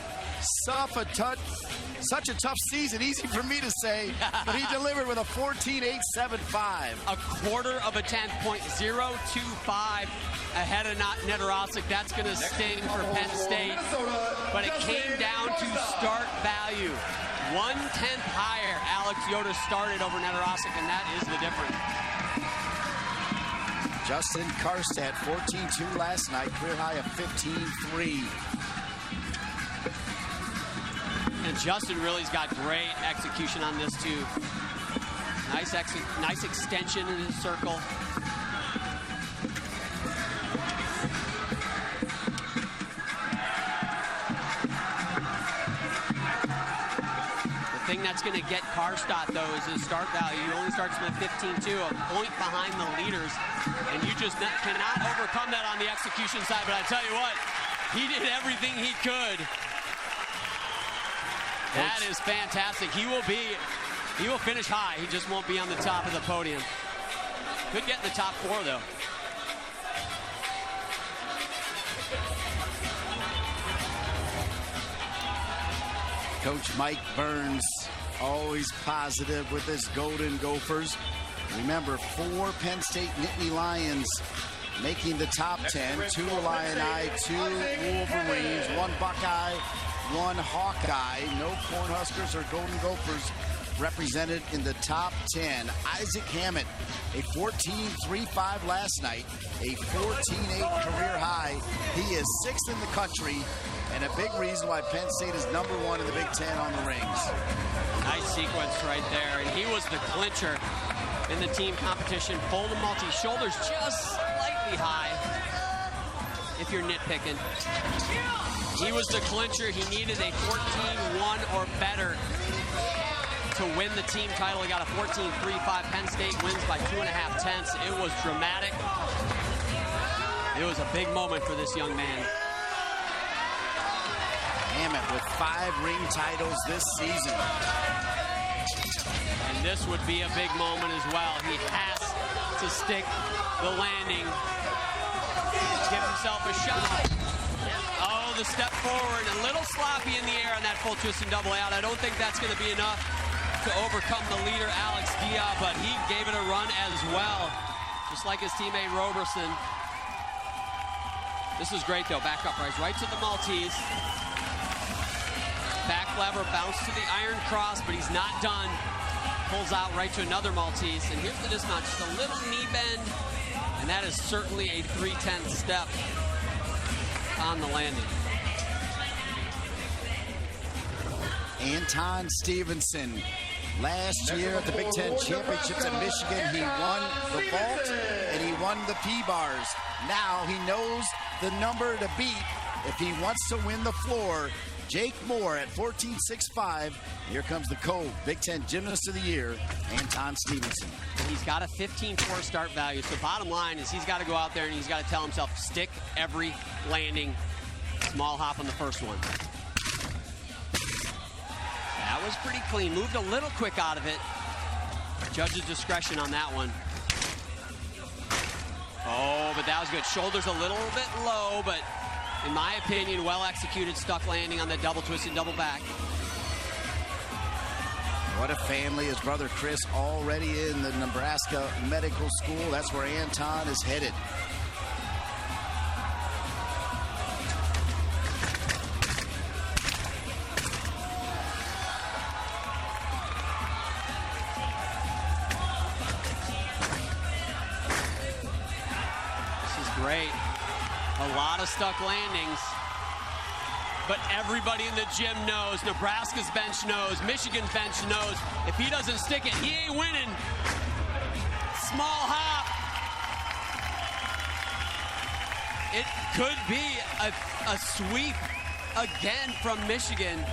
[SPEAKER 1] a tough season. Easy for me to say, but he delivered with a 14.875.
[SPEAKER 2] A quarter of a tenth, .025 ahead of Yarotska. That's going to sting for Penn State, but it came down to start value. 1/10 higher, Alex Yoder started over Yarotska, and that is the difference.
[SPEAKER 1] Justin Karstad, 14.2 last night, career high of 15.3.
[SPEAKER 2] And Justin really's got great execution on this too. Nice extension in his circle. The thing that's going to get Karstad, though, is his start value. He only starts with 15.2, a point behind the leaders. And you just cannot overcome that on the execution side. But I tell you what, he did everything he could. That is fantastic. He will finish high. He just won't be on the top of the podium. Could get in the top 4, though.
[SPEAKER 1] Coach Mike Burns, always positive with his Golden Gophers. Remember, 4 Penn State Nittany Lions making the top 10. 2 Illini, 2 Wolverines, 1 Buckeye, 1 Hawkeye. No Cornhuskers or Golden Gophers represented in the top 10. Isaac Hammett, a 14.35 last night, a 14.8 career high. He is 6th in the country, and a big reason why Penn State is #1 in the Big Ten on the rings.
[SPEAKER 2] Nice sequence right there, and he was the clincher in the team competition. Folded multi, shoulders just slightly high, if you're nitpicking. He was the clincher. He needed a 14-1 or better to win the team title. He got a 14.35. Penn State wins by 2.5 tenths. It was dramatic. It was a big moment for this young man.
[SPEAKER 1] Hammett with 5 ring titles this season.
[SPEAKER 2] And this would be a big moment as well. He has to stick the landing. Give himself a shot. Oh, the step forward, a little sloppy in the air on that full twist and double out. I don't think that's going to be enough to overcome the leader, Alex Dia, but he gave it a run as well, just like his teammate Roberson. This is great, though. Back up, right to the Maltese. Back lever, bounce to the iron cross, but he's not done. Pulls out right to another Maltese, and here's the dismount, just a little knee bend, and that is certainly a 3/10 step on the landing.
[SPEAKER 1] Anton Stevenson, last year at the Big Ten Championships in Michigan, he won the vault and he won the P-bars. Now he knows the number to beat if he wants to win the floor. Jake Moore at 14.65. Here comes the Big Ten Gymnast of the Year, Anton Stevenson.
[SPEAKER 2] He's got a 15.4 start value. So bottom line is he's got to go out there and he's got to tell himself, stick every landing. Small hop on the first one. That was pretty clean. Moved a little quick out of it. Judge's discretion on that one. Oh, but that was good. Shoulders a little bit low, but in my opinion, well executed, stuck landing on that double twist and double back.
[SPEAKER 1] What a family. His brother Chris already in the Nebraska Medical School. That's where Anton is headed.
[SPEAKER 2] of stuck landings. But everybody in the gym knows, Nebraska's bench knows, Michigan's bench knows, if he doesn't stick it, he ain't winning. Small hop. It could be a sweep again from Michigan.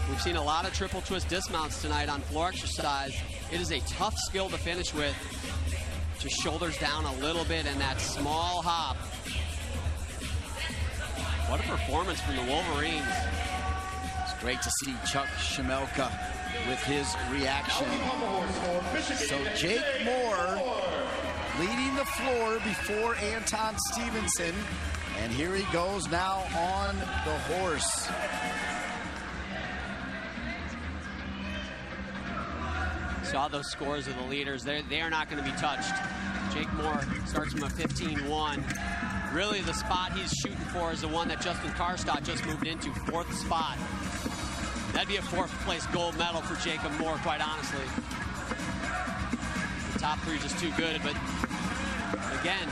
[SPEAKER 2] We've seen a lot of triple twist dismounts tonight on floor exercise. It is a tough skill to finish with. Just shoulders down a little bit and that small hop. What a performance from the Wolverines.
[SPEAKER 1] It's great to see Chuck Shimelka with his reaction. So Jake Moore leading the floor before Anton Stevenson. And here he goes now on the horse.
[SPEAKER 2] Saw those scores of the leaders. They are not going to be touched. Jake Moore starts from a 15-1. Really, the spot he's shooting for is the one that Justin Karstad just moved into, 4th spot. That'd be a 4th place gold medal for Jacob Moore, quite honestly. The top 3 just too good, but again,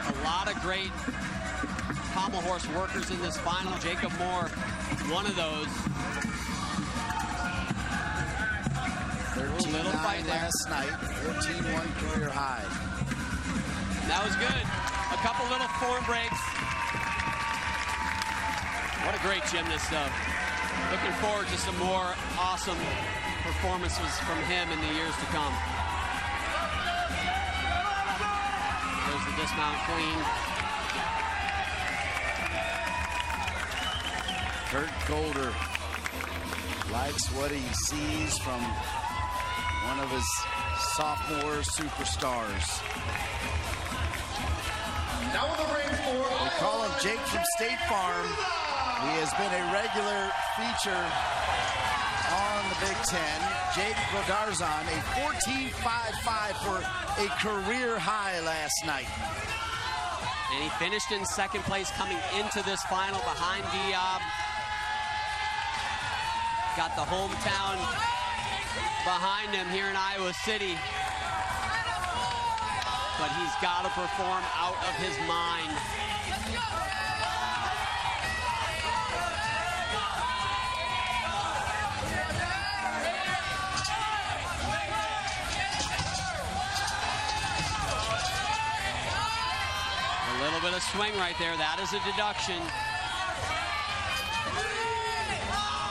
[SPEAKER 2] a lot of great pommel horse workers in this final. Jacob Moore, one of those.
[SPEAKER 1] 13-9 last night, 14-1 career high.
[SPEAKER 2] That was good. A couple little form breaks. What a great gymnast, though. Looking forward to some more awesome performances from him in the years to come. There's the dismount clean.
[SPEAKER 1] Kurt Golder likes what he sees from one of his sophomore superstars.
[SPEAKER 3] Now in the ring for
[SPEAKER 1] We call him Jake from State Farm. He has been a regular feature on the Big Ten. Jake Godarzan, a 14.55 for a career high last night.
[SPEAKER 2] And he finished in 2nd place coming into this final behind Diab. Got the hometown behind him here in Iowa City. But he's got to perform out of his mind. A little bit of swing right there. That is a deduction.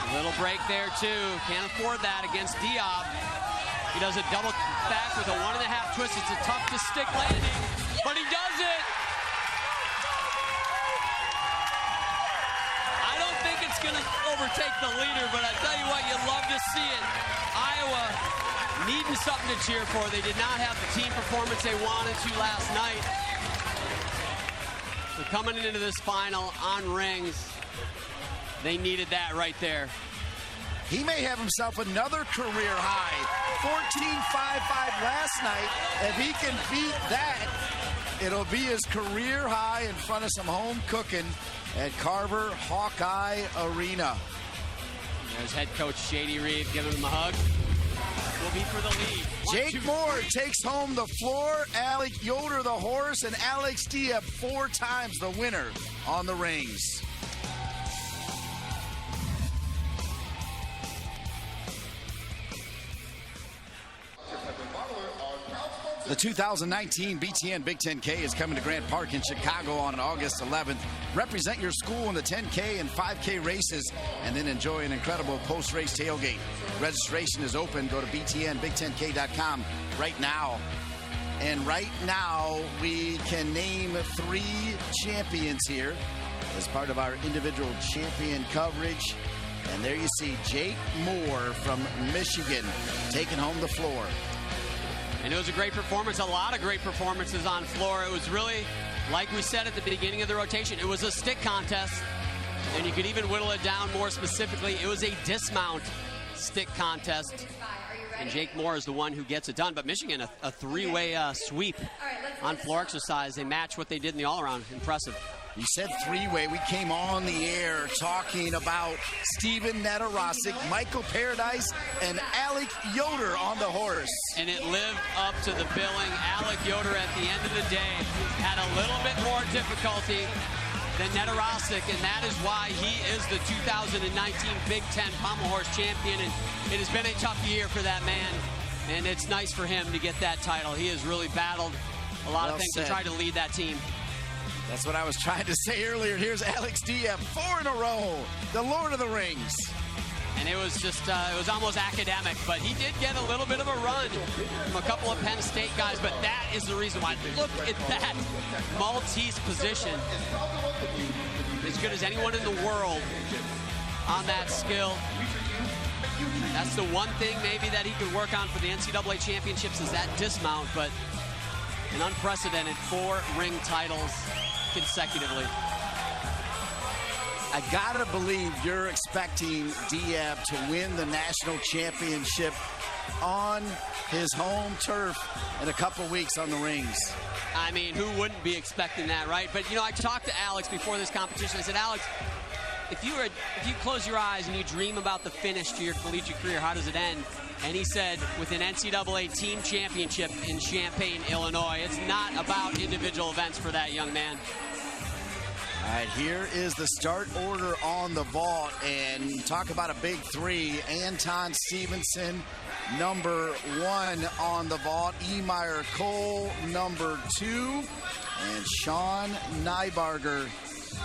[SPEAKER 2] A little break there, too. Can't afford that against Diab. He does a double back with a 1.5 twist. It's a tough to stick landing, but he does it. I don't think it's going to overtake the leader, but I tell you what, you love to see it. Iowa needing something to cheer for. They did not have the team performance they wanted to last night. So coming into this final on rings, they needed that right there.
[SPEAKER 1] He may have himself another career high. 14.55 last night. If he can beat that, it'll be his career high in front of some home cooking at Carver Hawkeye Arena.
[SPEAKER 2] There's head coach Shady Reed giving him a hug. Will be for the lead.
[SPEAKER 1] Jake Moore takes home the floor. Alec Yoder the horse, and Alex Diab 4 times the winner on the rings. The 2019 BTN Big 10K is coming to Grant Park in Chicago on August 11th. Represent your school in the 10K and 5K races, and then enjoy an incredible post-race tailgate. Registration is open. Go to btnbig10k.com right now. And right now, we can name 3 champions here as part of our individual champion coverage. And there you see Jake Moore from Michigan taking home the floor.
[SPEAKER 2] And it was a great performance, a lot of great performances on floor. It was really, like we said at the beginning of the rotation, it was a stick contest. And you could even whittle it down more specifically. It was a dismount stick contest. And Jake Moore is the one who gets it done. But Michigan, a 3-way sweep on floor exercise. They match what they did in the all-around. Impressive.
[SPEAKER 1] You said three-way. We came on the air talking about Steven Yarotska, Michael Paradise, and Alec Yoder on the horse.
[SPEAKER 2] And it lived up to the billing. Alec Yoder at the end of the day had a little bit more difficulty than Yarotska, and that is why he is the 2019 Big Ten Pommel Horse champion. And it has been a tough year for that man, and it's nice for him to get that title. He has really battled a lot of things to try to lead that team.
[SPEAKER 1] That's what I was trying to say earlier. Here's Alex Diab, 4 in a row, the Lord of the Rings.
[SPEAKER 2] And it was just, it was almost academic, but he did get a little bit of a run from a couple of Penn State guys, but that is the reason why. Look at that Maltese position. As good as anyone in the world on that skill. That's the one thing maybe that he could work on for the NCAA championships is that dismount, but an unprecedented 4 ring titles consecutively.
[SPEAKER 1] I gotta believe you're expecting Diab to win the national championship on his home turf in a couple weeks on the rings.
[SPEAKER 2] I mean, who wouldn't be expecting that, right? But, you know, I talked to Alex before this competition. I said, Alex, if you close your eyes and you dream about the finish to your collegiate career, how does it end? And he said, with an NCAA team championship in Champaign, Illinois, it's not about individual events for that young man.
[SPEAKER 1] All right, here is the start order on the vault, and talk about a big 3. Anton Stevenson, number 1 on the vault. Emeyer Cole, number 2. And Sean Nybarger,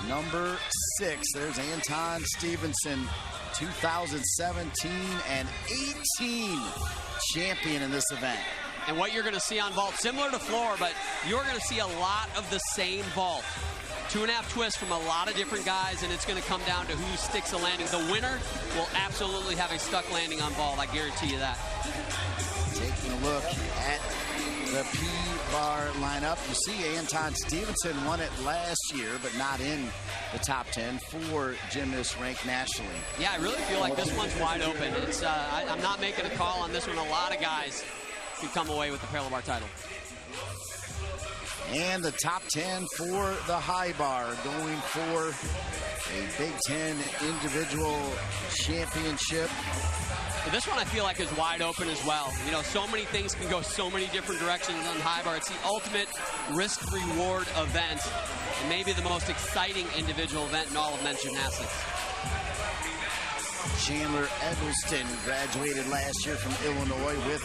[SPEAKER 1] number 6. There's Anton Stevenson, 2017 and 18 champion in this event.
[SPEAKER 2] And what you're going to see on vault, similar to floor, but you're going to see a lot of the same vault. 2.5 twists from a lot of different guys, and it's going to come down to who sticks a landing. The winner will absolutely have a stuck landing on vault, I guarantee you that.
[SPEAKER 1] Taking a look at the P-bar lineup, you see Anton Stevenson won it last year, but not in the top 10 for gymnasts ranked nationally.
[SPEAKER 2] Yeah, I really feel like this one's wide open. It's I'm not making a call on this one. A lot of guys could come away with the parallel bar title.
[SPEAKER 1] And the top 10 for the high bar, going for a Big Ten individual championship.
[SPEAKER 2] But this one I feel like is wide open as well. You know, so many things can go so many different directions on high bar. It's the ultimate risk-reward event, and maybe the most exciting individual event in all of men's gymnastics.
[SPEAKER 1] Chandler Eggleston graduated last year from Illinois with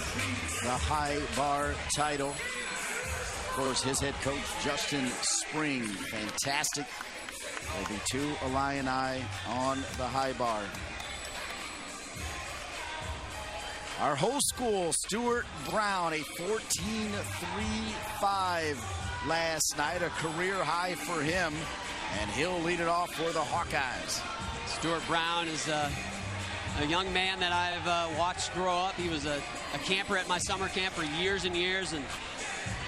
[SPEAKER 1] the high bar title. Of course, his head coach, Justin Spring, fantastic. There'll be 2 Illini on the high bar. Our host school, Stuart Brown, a 14.35 last night, a career high for him, and he'll lead it off for the Hawkeyes.
[SPEAKER 2] Stuart Brown is a young man that I've watched grow up. He was a camper at my summer camp for years and years, and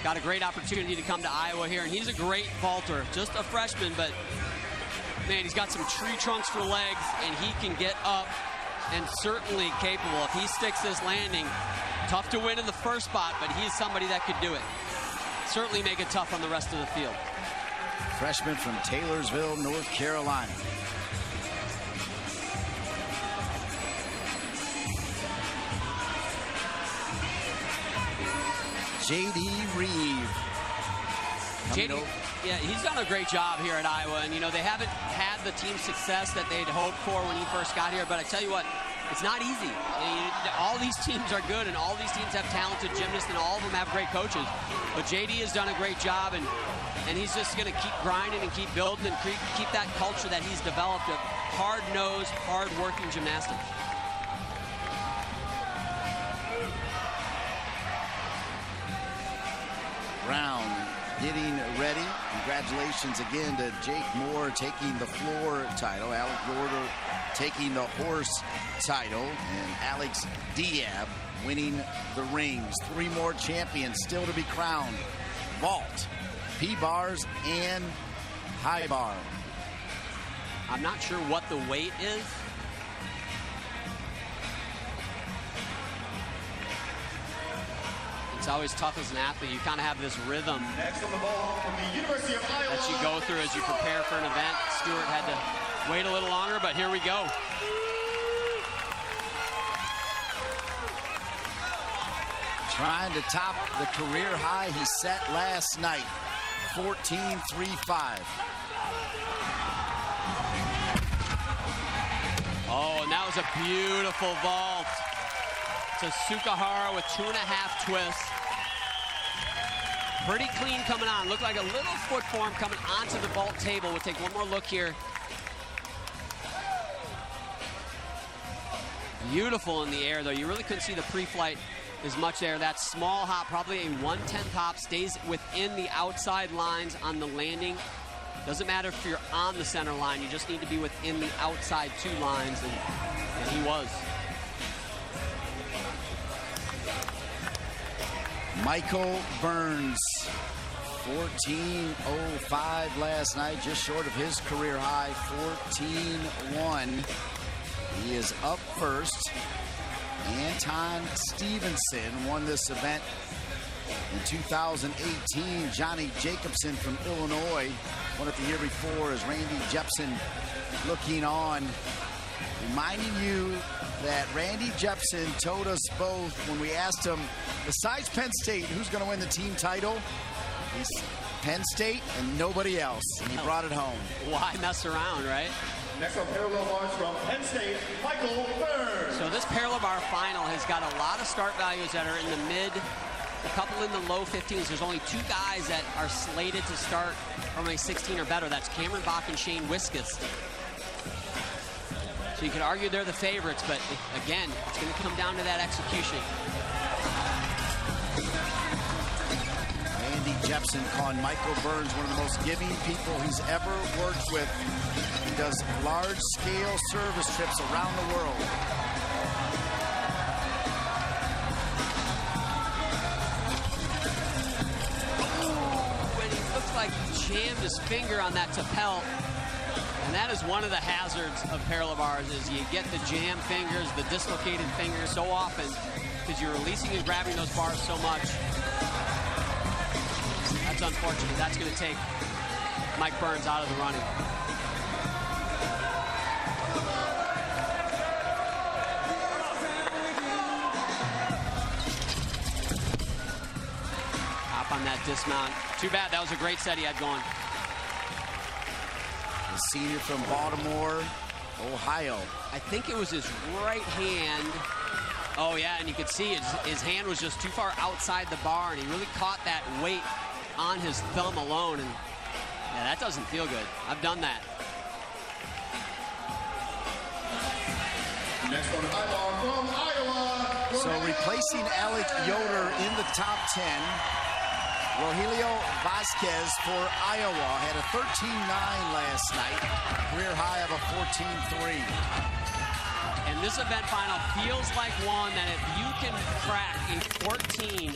[SPEAKER 2] got a great opportunity to come to Iowa here, and he's a great vaulter. Just a freshman, but man, he's got some tree trunks for legs, and he can get up and certainly capable. If he sticks this landing, tough to win in the first spot, but he's somebody that could do it. Certainly make it tough on the rest of the field.
[SPEAKER 1] Freshman from Taylorsville, North Carolina. J.D. Reeve.
[SPEAKER 2] J.D., yeah, he's done a great job here at Iowa, and you know, they haven't had the team success that they'd hoped for when he first got here, but I tell you what, it's not easy. All these teams are good, and all these teams have talented gymnasts, and all of them have great coaches. But J.D. has done a great job, and he's just going to keep grinding and keep building and keep that culture that he's developed of hard-nosed, hard-working gymnastics.
[SPEAKER 1] Brown getting ready. Congratulations again to Jake Moore taking the floor title, Alec Yoder taking the horse title, and Alex Diab winning the rings. 3 more champions still to be crowned. Vault, P-bars, and high bar.
[SPEAKER 2] I'm not sure what the weight is. it's always tough as an athlete. You kind of have this rhythm
[SPEAKER 3] Next on the ball from the University of Iowa.
[SPEAKER 2] that you go through as you prepare for an event. Stewart had to wait a little longer, but here we go.
[SPEAKER 1] Trying to top the career high he set last night, 14.35.
[SPEAKER 2] Oh, and that was a beautiful vault to Sukahara with 2.5 twists. Pretty clean coming on. Looked like a little foot form coming onto the vault table. We'll take one more look here. Beautiful in the air, though. You really couldn't see the pre-flight as much there. That small hop, probably a 1/10 hop, stays within the outside lines on the landing. Doesn't matter if you're on the center line, you just need to be within the outside 2 lines, and he was.
[SPEAKER 1] Michael Burns, 14.05 last night, just short of his career high, 14.1. He is up first. Anton Stevenson won this event in 2018. Johnny Jacobson from Illinois won it the year before as Randy Jepson looking on. Reminding you that Randy Jepson told us both when we asked him, besides Penn State, who's going to win the team title? He's Penn State and nobody else, and he brought it home.
[SPEAKER 2] Why mess around, right?
[SPEAKER 3] Next on parallel bars from Penn State, Michael Burns.
[SPEAKER 2] So this parallel bar final has got a lot of start values that are in the mid, a couple in the low 15s. There's only 2 guys that are slated to start from a 16 or better. That's Cameron Bach and Shane Wiskus. So you could argue they're the favorites, but again, it's going to come down to that execution.
[SPEAKER 1] Randy Jepson calling Michael Burns one of the most giving people he's ever worked with. He does large-scale service trips around the world.
[SPEAKER 2] Ooh, and he looks like he jammed his finger on that tapel. And that is one of the hazards of parallel bars, is you get the jam fingers, the dislocated fingers so often because you're releasing and grabbing those bars so much. That's unfortunate. That's going to take Mike Burns out of the running. Hop on that dismount. Too bad. That was a great set he had going.
[SPEAKER 1] The senior from Baltimore, Ohio.
[SPEAKER 2] I think it was his right hand. Oh, yeah, and you could see his hand was just too far outside the bar, and he really caught that weight on his thumb alone, and yeah, that doesn't feel good. I've done that.
[SPEAKER 3] Next on high bar from Iowa.
[SPEAKER 1] So replacing Alec Yoder in the top 10, Rogelio Vasquez for Iowa had a 13.9 last night, career high of a 14.3.
[SPEAKER 2] And this event final feels like one that if you can crack a 14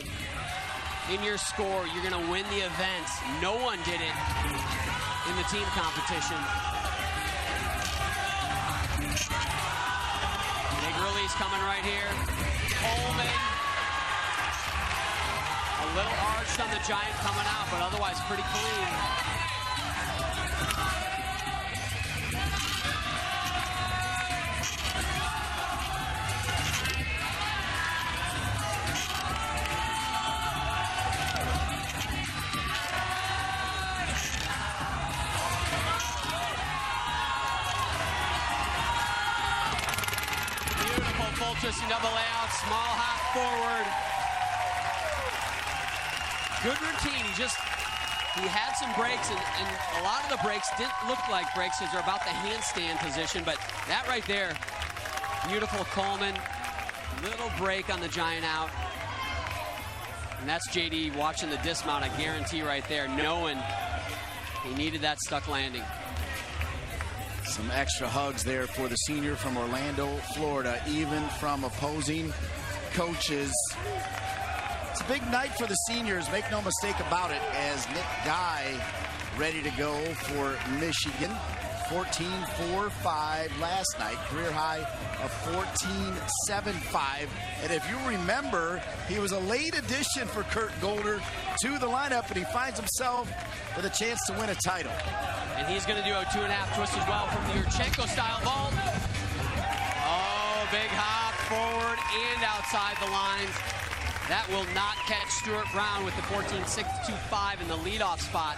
[SPEAKER 2] in your score, you're going to win the event. No one did it in the team competition. Big release coming right here. Coleman. A little arched on the giant coming out, but otherwise pretty clean. Beautiful full twisting double layout, small hop forward. Good routine. He had some breaks, and a lot of the breaks didn't look like breaks because they're about the handstand position, but that right there, beautiful Coleman. Little break on the giant out. And that's JD watching the dismount, I guarantee right there, knowing he needed that stuck landing.
[SPEAKER 1] Some extra hugs there for the senior from Orlando, Florida, even from opposing coaches. It's a big night for the seniors, make no mistake about it, as Nick Guy ready to go for Michigan. 14.45 last night, career high of 14.75. And if you remember, he was a late addition for Kurt Golder to the lineup, and he finds himself with a chance to win a title.
[SPEAKER 2] And he's going to do a 2.5 twist as well from the Yarotska-style vault. Oh, big hop forward and outside the lines. That will not catch Stuart Brown with the 14.625 in the leadoff spot.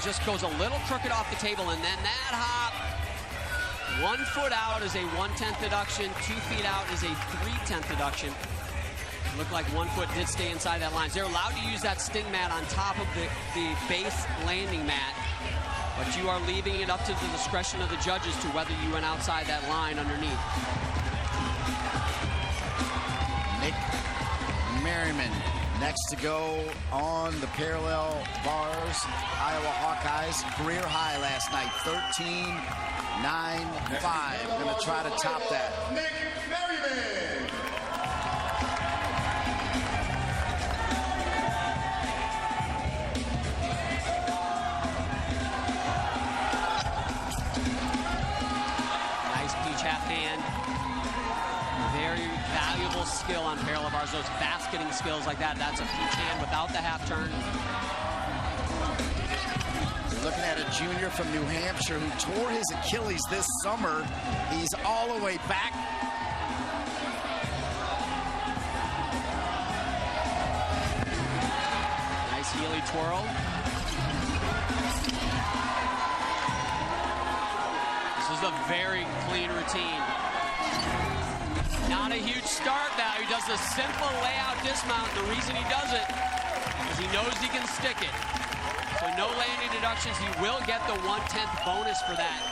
[SPEAKER 2] Just goes a little crooked off the table, and then that hop, 1 foot out is a 1/10 deduction, 2 feet out is a 3/10 deduction. Looked like 1 foot did stay inside that line. They're allowed to use that sting mat on top of the base landing mat, but you are leaving it up to the discretion of the judges to whether you went outside that line underneath.
[SPEAKER 1] Nick Merriman next to go on the parallel bars. Iowa Hawkeyes, career high last night, 13.95. Going to try to top that.
[SPEAKER 3] Nick Merriman.
[SPEAKER 2] Nice peach half hand. Very valuable skill on parallel bars. Those basketing skills like that. That's a peach hand without the half turn.
[SPEAKER 1] You're looking at a junior from New Hampshire who tore his Achilles this summer. He's all the way back.
[SPEAKER 2] Nice Healy twirl. This is a very clean routine. Not a huge start value. Does a simple layout dismount. The reason he does it is he knows he can stick it. So no landing deductions. He will get the 1/10 bonus for that.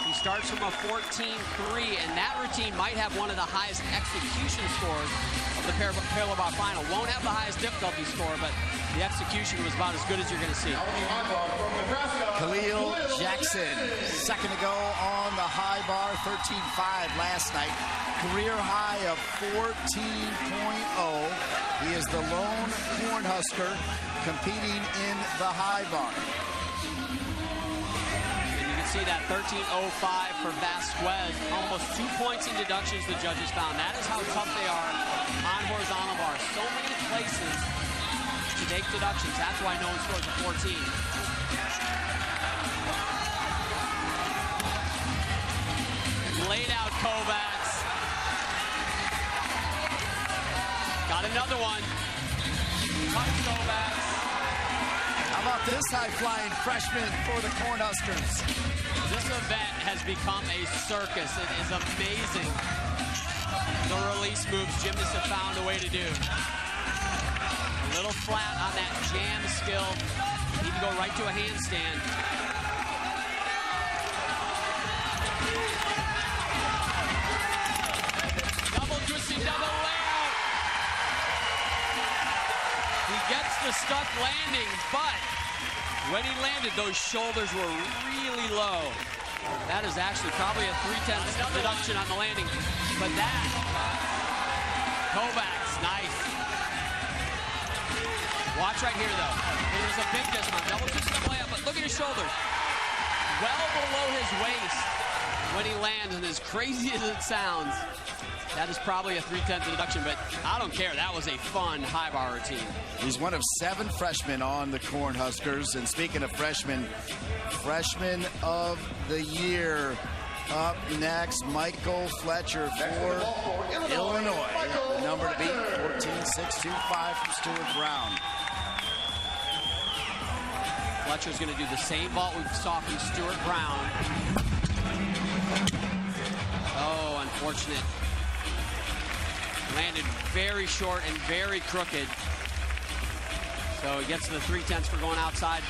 [SPEAKER 2] He starts from a 14.3, and that routine might have one of the highest execution scores of the parallel bar final. Won't have the highest difficulty score, but the execution was about as good as you're going to see.
[SPEAKER 1] Khalil Jackson, second to go on the high bar, 13.5 last night. Career high of 14.0. He is the lone Cornhusker competing in the high bar.
[SPEAKER 2] And you can see that 13.05 for Vasquez. Almost 2 points in deductions the judges found. That is how tough they are on horizontal bars. So many places to take deductions. That's why no one scores a 14. Laid out Kovacs. Got another one. Touch Kovacs.
[SPEAKER 1] How about this high-flying freshman for the Cornhuskers?
[SPEAKER 2] This event has become a circus. It is amazing the release moves gymnasts have found a way to do. A little flat on that jam skill. Need to go right to a handstand. Double twisting, double layout. He gets the stuck landing, but when he landed, those shoulders were really low. That is actually probably a 3/10 deduction on the landing. But that, Kovacs, nice. Watch right here, though. There's a big dismount. Double twisting, double layout, but look at his shoulders. Well below his waist when he lands, and as crazy as it sounds, that is probably a 3/10 deduction, but I don't care. That was a fun high bar routine.
[SPEAKER 1] He's one of 7 freshmen on the Cornhuskers. And speaking of freshmen, freshman of the year. Up next, Michael Fletcher for Illinois. The number to beat, 14.625 from Stuart Brown.
[SPEAKER 2] Fletcher's going to do the same vault we saw from Stuart Brown. Oh, unfortunate. Landed very short and very crooked. So he gets to the 3/10 for going outside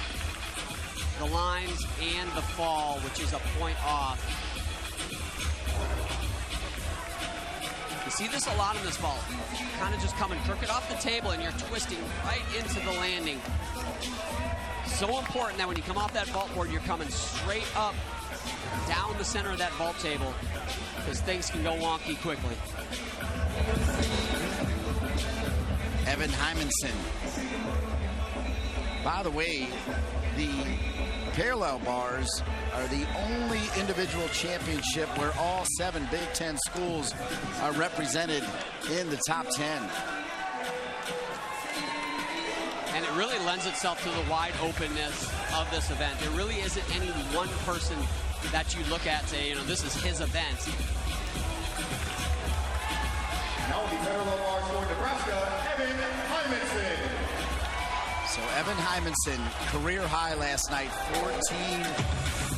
[SPEAKER 2] the lines and the fall, which is a point off. You see this a lot in this vault. Kind of just coming crooked off the table, and you're twisting right into the landing. So important that when you come off that vault board, you're coming straight up down the center of that vault table, because things can go wonky quickly.
[SPEAKER 1] Evan Hymanson. By the way, the parallel bars are the only individual championship where all 7 Big Ten schools are represented in the top 10.
[SPEAKER 2] And it really lends itself to the wide openness of this event. There really isn't any one person that you look at and say, you know, this is his event.
[SPEAKER 3] Now the parallel bars for Nebraska, Evan Hymanson.
[SPEAKER 1] So Evan Hymanson, career high last night,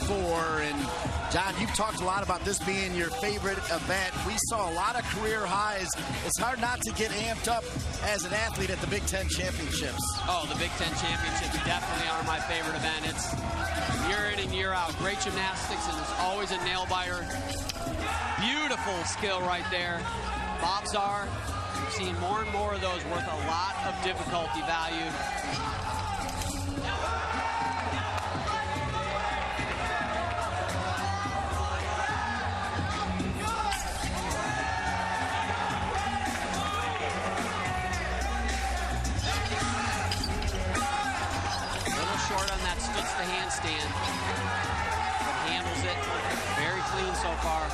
[SPEAKER 1] 14-4. And John, you've talked a lot about this being your favorite event. We saw a lot of career highs. It's hard not to get amped up as an athlete at the Big Ten Championships.
[SPEAKER 2] Oh, the Big Ten Championships definitely are my favorite event. It's year in and year out. Great gymnastics, and it's always a nail-biter. Beautiful skill right there. Bob Czar, we've seen more and more of those worth a lot of difficulty value. Short on that stitch to handstand, but handles it very clean so far.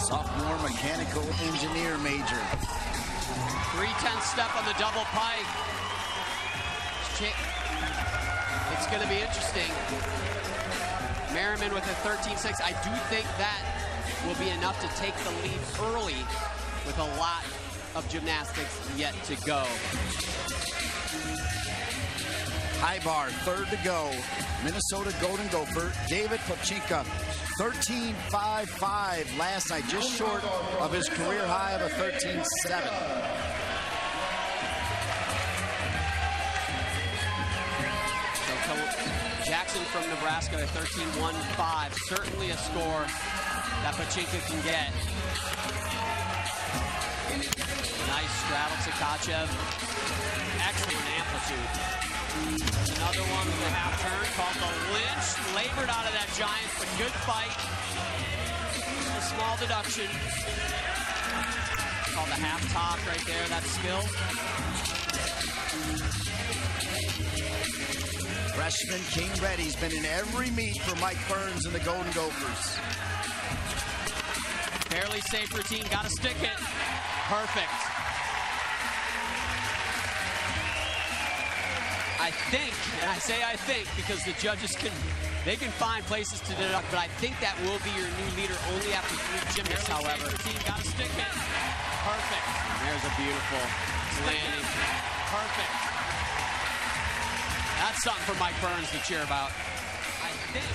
[SPEAKER 1] Sophomore mechanical engineer major.
[SPEAKER 2] 3/10 step on the double pike. It's going to be interesting. Merriman with a 13.6. I do think that will be enough to take the lead early with a lot of gymnastics yet to go.
[SPEAKER 1] High bar, third to go. Minnesota Golden Gopher, David Popchinka, 13.55 last night, just short of his career high of a 13.7.
[SPEAKER 2] So Jackson from Nebraska, a 13.15. Certainly a score that Popchinka can get. Nice straddle to Kachev. Excellent amplitude. Another one with a half turn called the Lynch. Labored out of that giant, but good fight. A small deduction. Called the half top right there, that skill.
[SPEAKER 1] Freshman King Reddy's been in every meet for Mike Burns and the Golden Gophers.
[SPEAKER 2] Fairly safe routine, gotta stick it. Perfect. I think, and I say I think because the judges can find places to deduct, but I think that will be your new leader only after 3 gymnasts, however. Got to stick it. Perfect. There's a beautiful landing. Perfect. That's something for Mike Burns to cheer about. I think.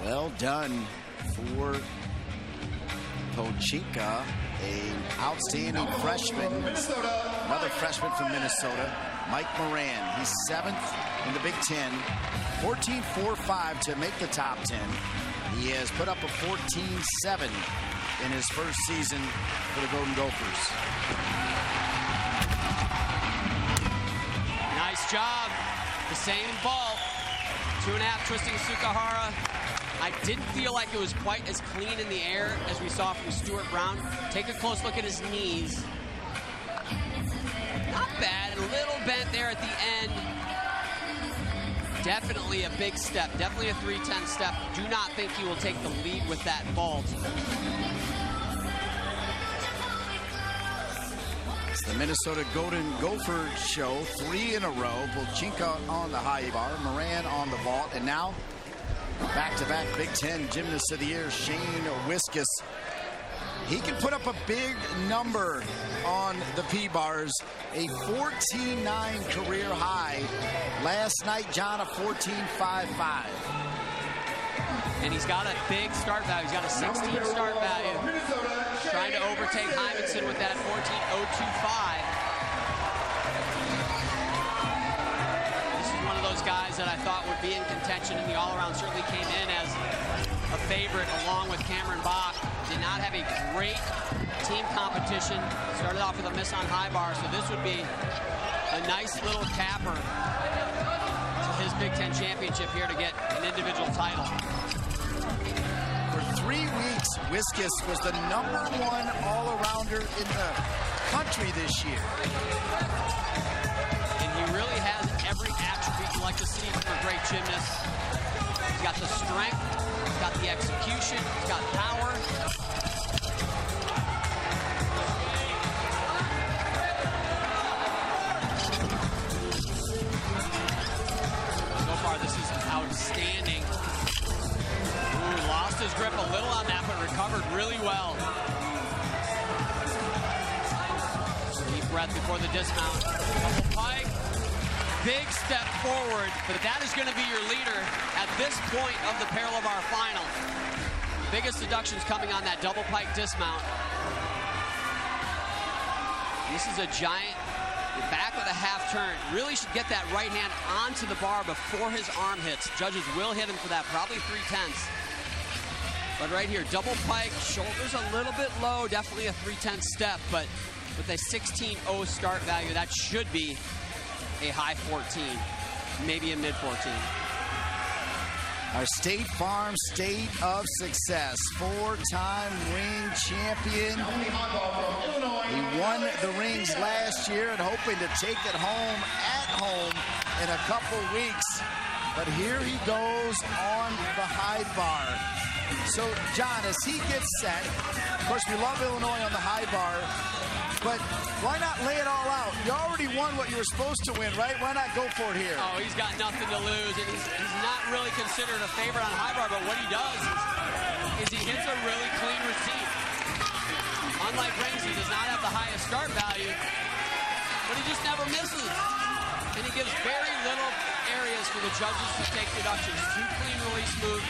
[SPEAKER 1] Well done for Popchinka, an outstanding freshman. Another freshman from Minnesota, Mike Moran. He's 7th in the Big Ten, 14.45 to make the top 10. He has put up a 14.7 in his first season for the Golden Gophers.
[SPEAKER 2] Nice job. The same vault. 2.5 twisting Sukahara. I didn't feel like it was quite as clean in the air as we saw from Stuart Brown. Take a close look at his knees. Not bad, a little bent there at the end. Definitely a big step, definitely a 3:10 step. Do not think he will take the lead with that vault.
[SPEAKER 1] It's the Minnesota Golden Gopher show, 3 in a row. Popchinka on the high bar, Moran on the vault, and now back-to-back Big Ten Gymnast of the Year, Shane Wiskus. He can put up a big number on the P-bars, a 14.9 career high. Last night, John, a 14.55.
[SPEAKER 2] And he's got a big start value. He's got a 16 start value. Trying to overtake Hymanson with that 14.025. Those guys that I thought would be in contention in the all-around certainly came in as a favorite along with Cameron Bach. Did not have a great team competition. Started off with a miss on high bar, so this would be a nice little capper to his Big Ten championship here to get an individual title.
[SPEAKER 1] For 3 weeks, Wiskus was the #1 all-arounder in the country this year.
[SPEAKER 2] And he really has every attribute you like to see from a great gymnast. He's got the strength, he's got the execution, he's got power. So far, this is outstanding. Ooh, lost his grip a little on that, but recovered really well. Deep breath before the dismount. Double pike. Big step forward, but that is going to be your leader at this point of the Paralympic final. Biggest deductions coming on that double pike dismount. This is a giant back with a half turn. Really should get that right hand onto the bar before his arm hits. Judges will hit him for that, probably 3/10. But right here, double pike, shoulders a little bit low, definitely a 3/10 step, but with a 16.0 start value, that should be a high 14, maybe a mid 14.
[SPEAKER 1] Our State Farm State of Success, 4-time ring champion. He won the rings last year and hoping to take it home at home in a couple weeks. But here he goes on the high bar. So, John, as he gets set, of course, we love Illinois on the high bar, but why not lay it all out? You already won what you were supposed to win, right? Why not go for it here?
[SPEAKER 2] Oh, he's got nothing to lose, and he's not really considered a favorite on high bar, but what he does is he hits a really clean routine. Unlike rings, he does not have the highest start value, but he just never misses. And he gives very little areas for the judges to take deductions. 2 clean release moves.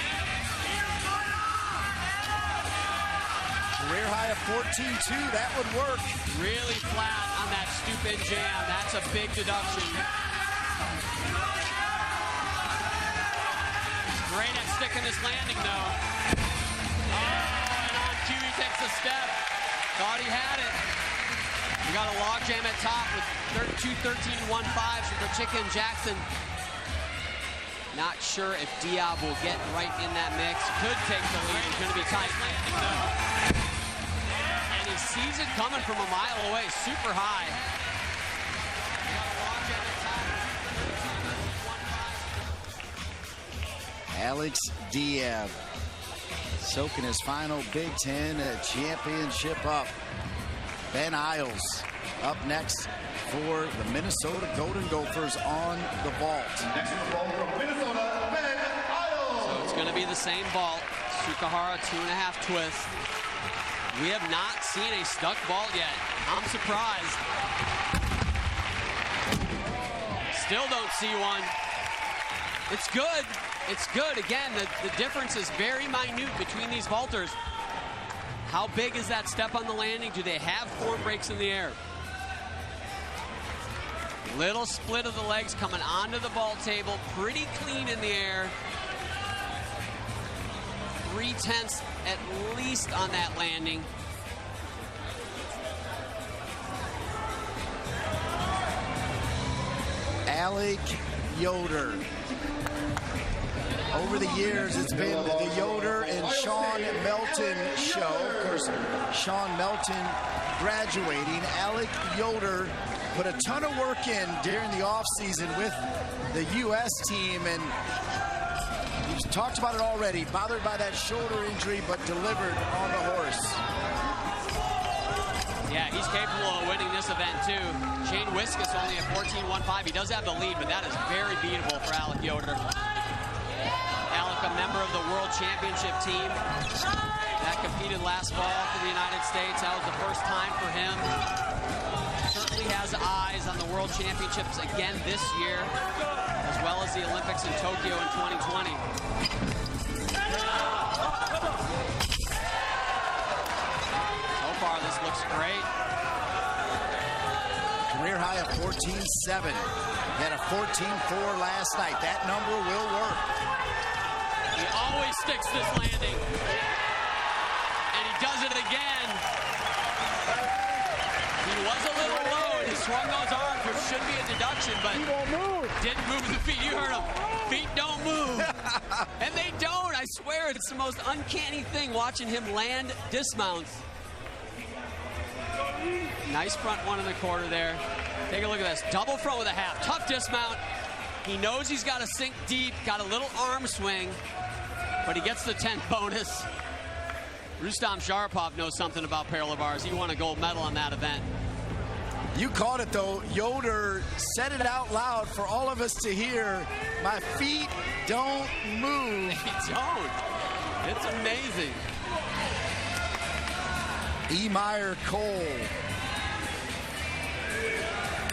[SPEAKER 1] Career high of 14.2, that would work.
[SPEAKER 2] Really flat on that stoop-in jam. That's a big deduction. He's great at sticking this landing, though. Oh, and on cue, he takes a step. Thought he had it. We got a log jam at top with 2:13.15 from Chicken Jackson. Not sure if Diab will get right in that mix. Could take the lead. It's going to be tight landing, though. And he sees it coming from a mile away, super high.
[SPEAKER 1] Alex Diab soaking his final Big Ten championship up. Ben Isles up next for the Minnesota Golden Gophers on the vault.
[SPEAKER 3] Next on the vault from Minnesota, Ben Isles.
[SPEAKER 2] So it's going to be the same vault. Sukahara 2.5 twist. We have not seen a stuck vault yet. I'm surprised. Still don't see one. It's good. It's good. Again, the difference is very minute between these vaulters. How big is that step on the landing? Do they have form breaks in the air? Little split of the legs coming onto the vault table. Pretty clean in the air. 3/10 at least on that landing.
[SPEAKER 1] Alec Yoder. Over the years, it's been the Yoder and Sean Melton show. Of course, Sean Melton graduating. Alec Yoder put a ton of work in during the offseason with the U.S. team, and we've talked about it already. Bothered by that shoulder injury, but delivered on the horse.
[SPEAKER 2] Yeah, he's capable of winning this event, too. Shane Wiskus only at 14.15. He does have the lead, but that is very beatable for Alec Yoder. Alec, a member of the World Championship team that competed last fall for the United States. That was the first time for him. Certainly has eyes on the World Championships again this year, as well as the Olympics in Tokyo in 2020. So far, this looks great.
[SPEAKER 1] Career high of 14.7. Had a 14.4 last night. That number will work.
[SPEAKER 2] He always sticks this landing. And he does it again. He was a little low, and his swung those arms, which should be a deduction, but didn't move the feet. You heard him. Feet don't move. And they don't. I swear, it's the most uncanny thing watching him land dismounts. Nice front one in the quarter there. Take a look at this. Double front with a half. Tough dismount. He knows he's got to sink deep. Got a little arm swing, but he gets the 10th bonus. Rustam Sharapov knows something about parallel bars. He won a gold medal on that event.
[SPEAKER 1] You caught it, though. Yoder said it out loud for all of us to hear. My feet don't move.
[SPEAKER 2] They don't. It's amazing.
[SPEAKER 1] Meyer Cole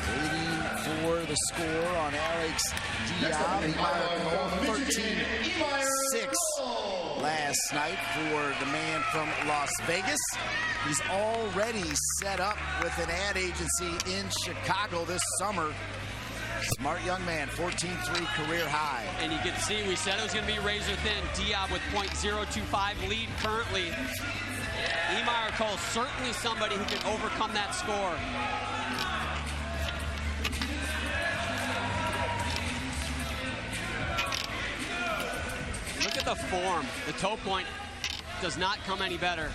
[SPEAKER 1] waiting for the score on Alex Diab. Meyer Cole 13-6 last night for the man from Las Vegas. He's already set up with an ad agency in Chicago this summer. Smart young man, 14-3 career high.
[SPEAKER 2] And you can see, we said it was going to be razor thin. Diab with .025 lead currently. Meyer Cole, certainly somebody who can overcome that score. Look at the form. The toe point does not come any better.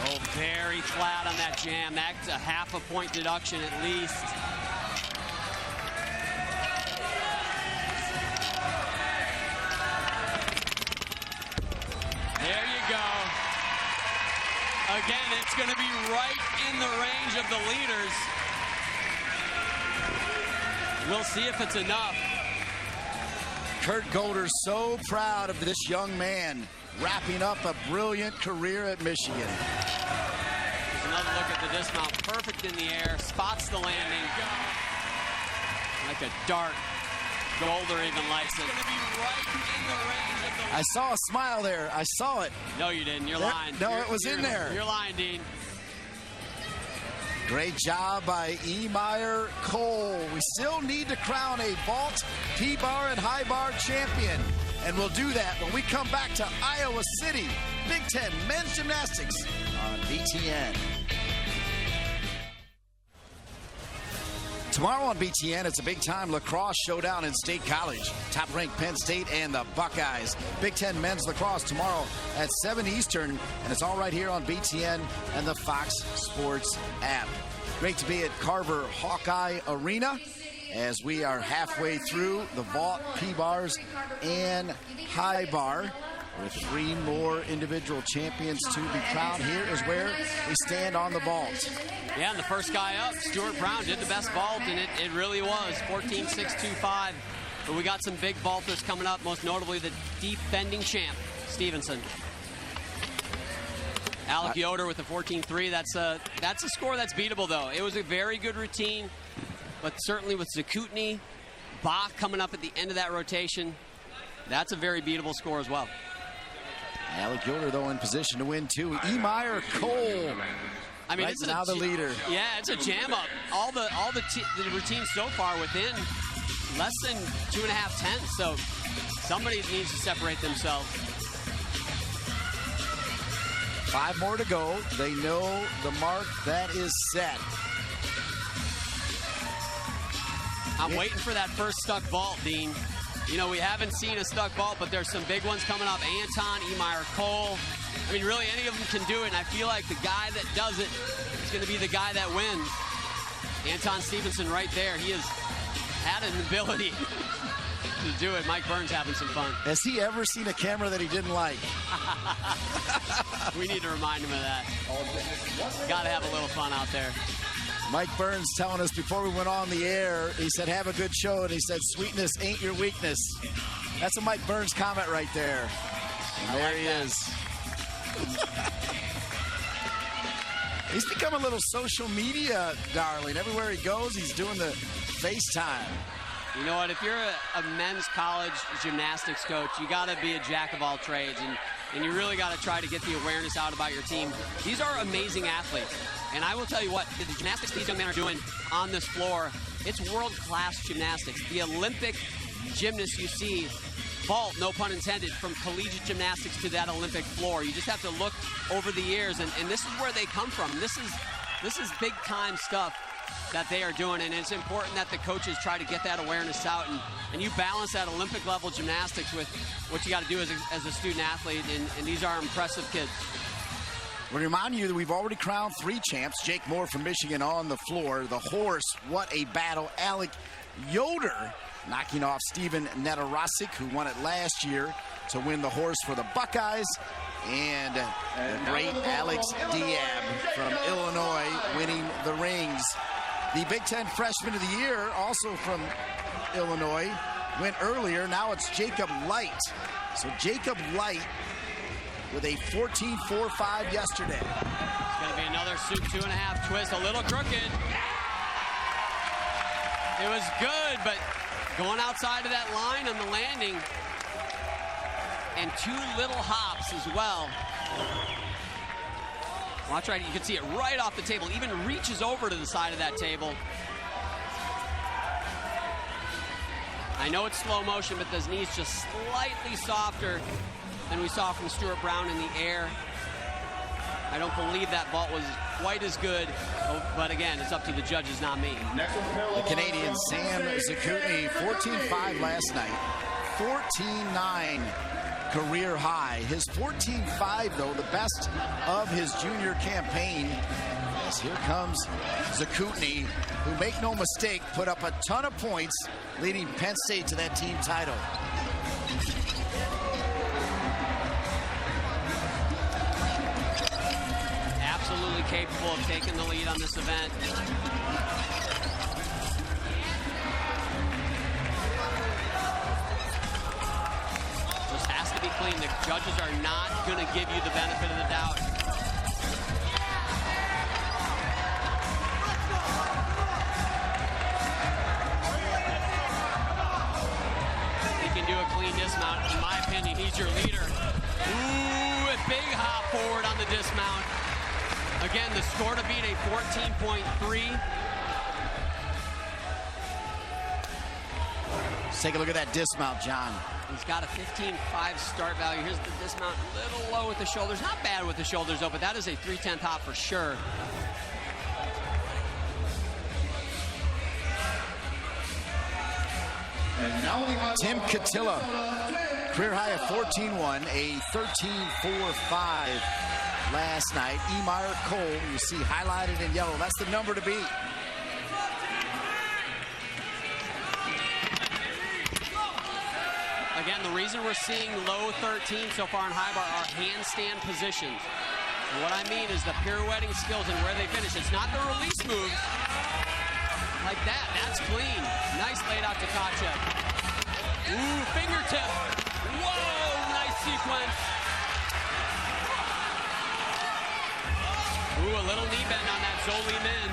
[SPEAKER 2] Oh, very flat on that jam. That's a half a point deduction at least. There you go. Again, it's going to be right in the range of the leaders. We'll see if it's enough.
[SPEAKER 1] Kurt Golder so proud of this young man, wrapping up a brilliant career at Michigan.
[SPEAKER 2] There's another look at the dismount. Perfect in the air, spots the landing. Like a dart. Golder even likes it.
[SPEAKER 1] I saw a smile there. I saw it.
[SPEAKER 2] No, you didn't. You're lying.
[SPEAKER 1] No, it was in there.
[SPEAKER 2] You're lying, Dean.
[SPEAKER 1] Great job by Meyer Cole. We still need to crown a vault, P-bar, and high bar champion. And we'll do that when we come back to Iowa City. Big Ten Men's Gymnastics on BTN. Tomorrow on BTN, it's a big-time lacrosse showdown in State College. Top-ranked Penn State and the Buckeyes. Big Ten men's lacrosse tomorrow at 7 Eastern, and it's all right here on BTN and the Fox Sports app. Great to be at Carver Hawkeye Arena as we are halfway through the vault, P-bars, and high bar, with 3 more individual champions to be crowned. Here is where we stand on the vault.
[SPEAKER 2] Yeah, and the first guy up, Stuart Brown, did the best vault, and it really was, 14.625. But we got some big vaulters coming up, most notably the defending champ, Stevenson. Alec Yoder with the 14.3. That's a score that's beatable, though. It was a very good routine, but certainly with Zakutny, Bach coming up at the end of that rotation, that's a very beatable score as well.
[SPEAKER 1] Alec Yoder, though, in position to win, too. Meyer Cole.
[SPEAKER 2] I mean,
[SPEAKER 1] right
[SPEAKER 2] it's
[SPEAKER 1] now the leader.
[SPEAKER 2] Yeah, it's a jam up. All the routines so far within less than 2.5 tenths. So somebody needs to separate themselves.
[SPEAKER 1] 5 more to go. They know the mark that is set.
[SPEAKER 2] I'm waiting for that first stuck vault, Dean. You know, we haven't seen a stuck vault, but there's some big ones coming up. Anton, Meyer Cole. I mean, really, any of them can do it, and I feel like the guy that does it is going to be the guy that wins. Anton Stevenson right there. He has had an ability to do it. Mike Burns having some fun.
[SPEAKER 1] Has he ever seen a camera that he didn't like?
[SPEAKER 2] We need to remind him of that. Got to have a little fun out there.
[SPEAKER 1] Mike Burns telling us before we went on the air, he said, have a good show, and he said, sweetness ain't your weakness. That's a Mike Burns comment right there. And there he is. He's become a little social media darling. Everywhere he goes, he's doing the FaceTime.
[SPEAKER 2] You know what? If you're a men's college gymnastics coach, you got to be a jack of all trades, and you really got to try to get the awareness out about your team. These are amazing athletes, and I will tell you what, the gymnastics these young men are doing on this floor, it's world-class gymnastics. The Olympic gymnasts you see vault, no pun intended, from collegiate gymnastics to that Olympic floor. You just have to look over the years, and this is where they come from. This is big-time stuff that they are doing, and it's important that the coaches try to get that awareness out, and you balance that Olympic-level gymnastics with what you got to do as a student athlete, and these are impressive kids.
[SPEAKER 1] We'll remind you that we've already crowned 3 champs. Jake Moore from Michigan on the floor. The horse, what a battle. Alec Yoder knocking off Steven Nedorosik, who won it last year to win the horse for the Buckeyes. And the great Alex Diab from Illinois winning the rings. The Big Ten Freshman of the Year, also from Illinois, went earlier. Now it's Jacob Light. So Jacob Light with a 14.45 yesterday.
[SPEAKER 2] It's going to be another soup 2.5 twist, a little crooked. It was good, but going outside of that line on the landing, and 2 little hops as well. Watch right, you can see it right off the table, even reaches over to the side of that table. I know it's slow motion, but those knees just slightly softer than we saw from Stuart Brown in the air. I don't believe that vault was quite as good, but again, it's up to the judges, not me.
[SPEAKER 1] The Canadian Sam Zakutny, 14.5 last night, 14.9 career high. His 14.5, though, the best of his junior campaign. As here comes Zakutny, who, make no mistake, put up a ton of points, leading Penn State to that team title.
[SPEAKER 2] Absolutely capable of taking the lead on this event. Just has to be clean. The judges are not going to give you the benefit of the doubt. He can do a clean dismount. In my opinion, he's your leader. Ooh, a big hop forward on the dismount. Again, the score to beat, a 14.3.
[SPEAKER 1] Let's take a look at that dismount, John.
[SPEAKER 2] He's got a 15.5 start value. Here's the dismount, a little low with the shoulders. Not bad with the shoulders, though, but that is a 3/10 hop for sure.
[SPEAKER 1] Tim Catilla, career high of 14.1, a 13.45 last night. Emir Cole, you see highlighted in yellow. That's the number to beat.
[SPEAKER 2] Again, the reason we're seeing low 13 so far in high bar are handstand positions. And what I mean is the pirouetting skills and where they finish. It's not the release moves like that. That's clean. Nice laid out to Kachev. Ooh, fingertip. Whoa, nice sequence. Ooh, a little knee bend on that Zoli Min.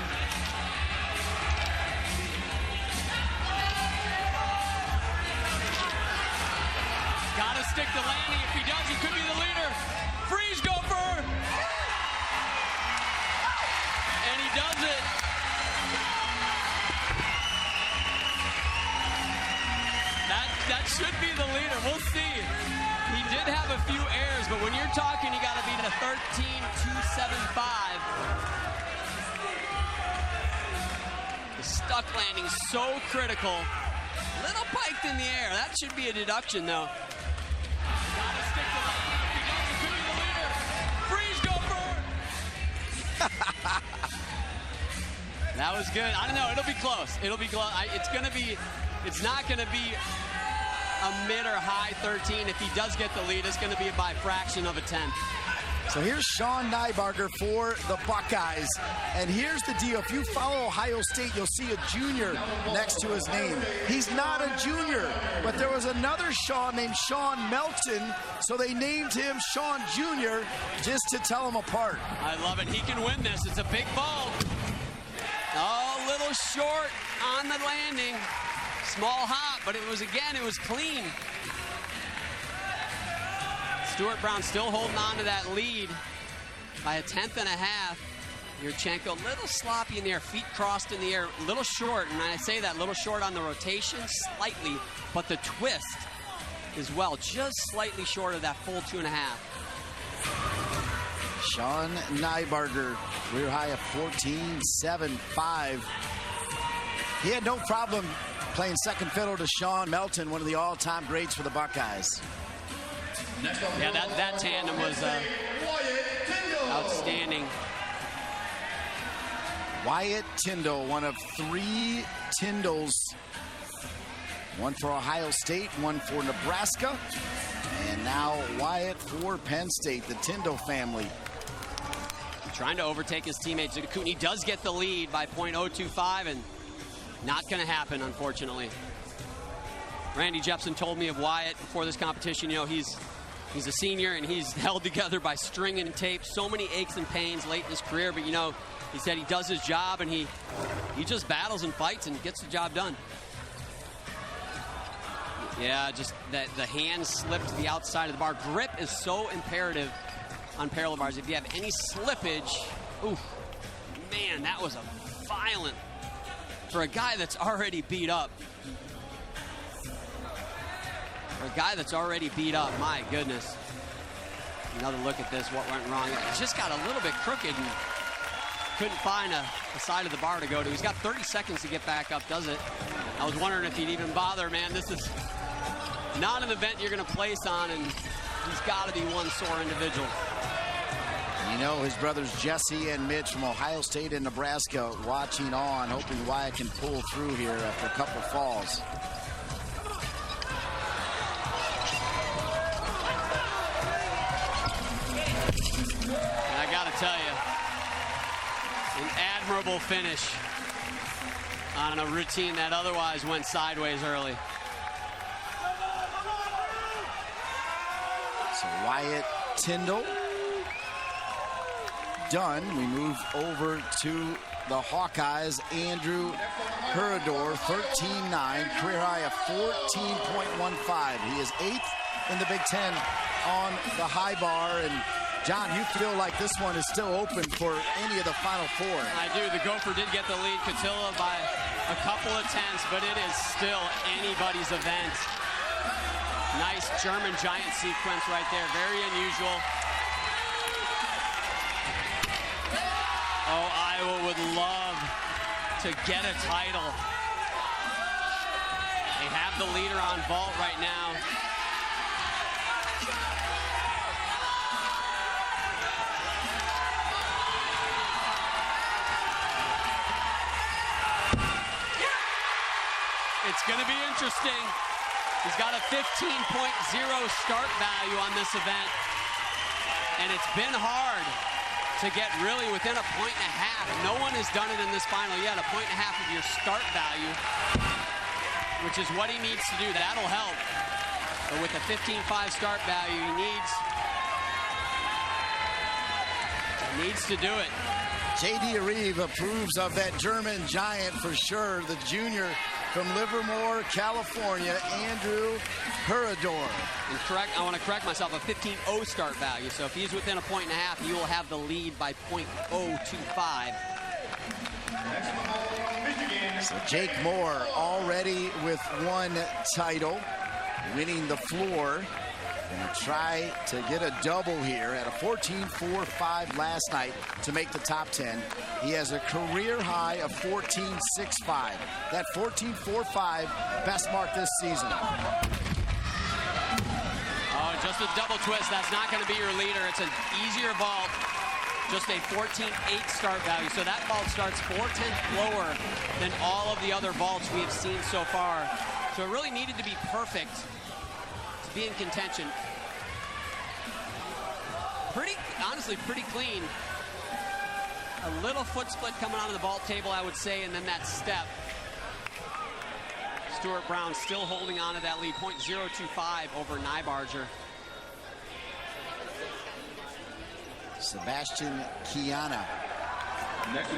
[SPEAKER 2] Gotta stick to landing. If he does, he could be the leader. Freeze gopher! And he does it. That should be the leader. We'll see. He did have a few errors, but when you're talking, you gotta beat a 13.275. The stuck landing so critical. Little piked in the air. That should be a deduction, though. Gotta stick to landing. If he does, he could be the leader. Freeze gopher! That was good. I don't know. It'll be close. It'll be close. It's not gonna be a mid or high 13. If he does get the lead, it's gonna be by fraction of a tenth.
[SPEAKER 1] So here's Sean Nybarger for the Buckeyes. And here's the deal. If you follow Ohio State, you'll see a junior next to his name. He's not a junior, but there was another Sean named Sean Melton, so they named him Sean Jr. just to tell them apart.
[SPEAKER 2] I love it. He can win this. It's a big ball. Oh, a little short on the landing. Small hop, but it was clean. Stuart Brown still holding on to that lead by a 1/10 and a half. Yurchenko a little sloppy in the air, feet crossed in the air, a little short, and I say that, little short on the rotation, slightly, but the twist as well, just slightly short of that full 2.5.
[SPEAKER 1] Sean Nybarger, career high of 14.75. He had no problem playing second fiddle to Sean Melton, one of the all-time greats for the Buckeyes.
[SPEAKER 2] Yeah, that tandem was outstanding.
[SPEAKER 1] Wyatt Tyndall, one of 3 Tyndalls. One for Ohio State, one for Nebraska, and now Wyatt for Penn State, the Tyndall family.
[SPEAKER 2] Trying to overtake his teammate. Kootenai does get the lead by .025, and not going to happen, unfortunately. Randy Jepson told me of Wyatt before this competition. You know, he's a senior, and he's held together by string and tape. So many aches and pains late in his career, but, you know, he said he does his job, and he just battles and fights and gets the job done. Yeah, just that the hand slipped to the outside of the bar. Grip is so imperative on parallel bars. If you have any slippage, oof, man, that was a violent, for a guy that's already beat up. For a guy that's already beat up, my goodness. Another look at this, what went wrong. It just got a little bit crooked and couldn't find a side of the bar to go to. He's got 30 seconds to get back up, does it? I was wondering if he'd even bother, man. This is not an event you're going to place on, and he's got to be one sore individual.
[SPEAKER 1] You know, his brothers Jesse and Mitch from Ohio State and Nebraska watching on, hoping Wyatt can pull through here after a couple falls.
[SPEAKER 2] And I got to tell you, an admirable finish on a routine that otherwise went sideways early.
[SPEAKER 1] So Wyatt Tyndall done. We move over to the Hawkeyes. Andrew Hurador, 13.9, career high of 14.15. He is 8th in the Big Ten on the high bar. And John, you feel like this one is still open for any of the Final Four.
[SPEAKER 2] I do. The Gopher did get the lead, Catilla, by a couple of tenths, but it is still anybody's event. Nice German giant sequence right there. Very unusual. Oh, Iowa would love to get a title. They have the leader on vault right now. It's going to be interesting. He's got a 15.0 start value on this event. And it's been hard to get really within a point and a half. No one has done it in this final yet. A point and a half of your start value, which is what he needs to do. That'll help. But with a 15.5 start value, he needs to do it.
[SPEAKER 1] J.D. Arive approves of that German giant for sure. The junior from Livermore, California, Andrew Hurador.
[SPEAKER 2] And I want to correct myself, a 15.0 start value. So if he's within a point and a half, he will have the lead by .025.
[SPEAKER 1] So Jake Moore already with one title, winning the floor. Gonna try to get a double here at a 14.45 last night to make the top 10. He has a career high of 14.65. That 14.45 best mark this season.
[SPEAKER 2] Oh, just a double twist. That's not going to be your leader. It's an easier vault. Just a 14.8 start value. So that vault starts 4/10 lower than all of the other vaults we have seen so far. So it really needed to be perfect to be in contention. Honestly, pretty clean. A little foot split coming onto the vault table, I would say, and then that step. Stuart Brown still holding on to that lead, .025 over Nybarger.
[SPEAKER 1] Sebastian Kiana.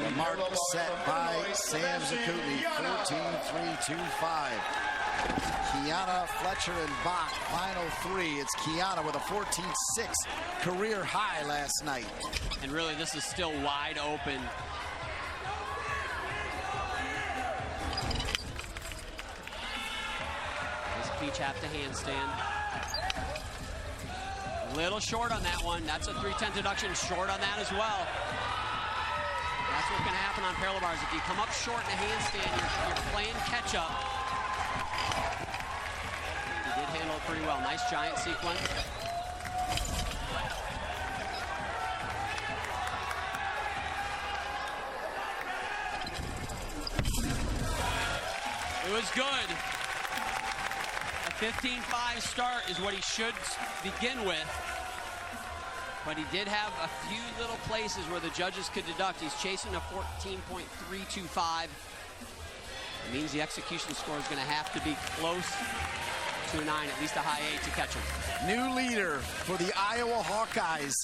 [SPEAKER 1] The mark set by Sam Zakutny, 14.325. Kiana, Fletcher, and Bach, final three. It's Kiana with a 14.6 career high last night.
[SPEAKER 2] And really, this is still wide open. Nice peach half to handstand. Little short on that one. That's a 310 deduction, short on that as well. That's what's gonna happen on parallel bars. If you come up short in a handstand, you're playing catch up. He did handle it pretty well. Nice giant sequence. It was good. A 15-5 start is what he should begin with. But he did have a few little places where the judges could deduct. He's chasing a 14.325. It means the execution score is going to have to be close to a 9, at least a high 8 to catch him.
[SPEAKER 1] New leader for the Iowa Hawkeyes.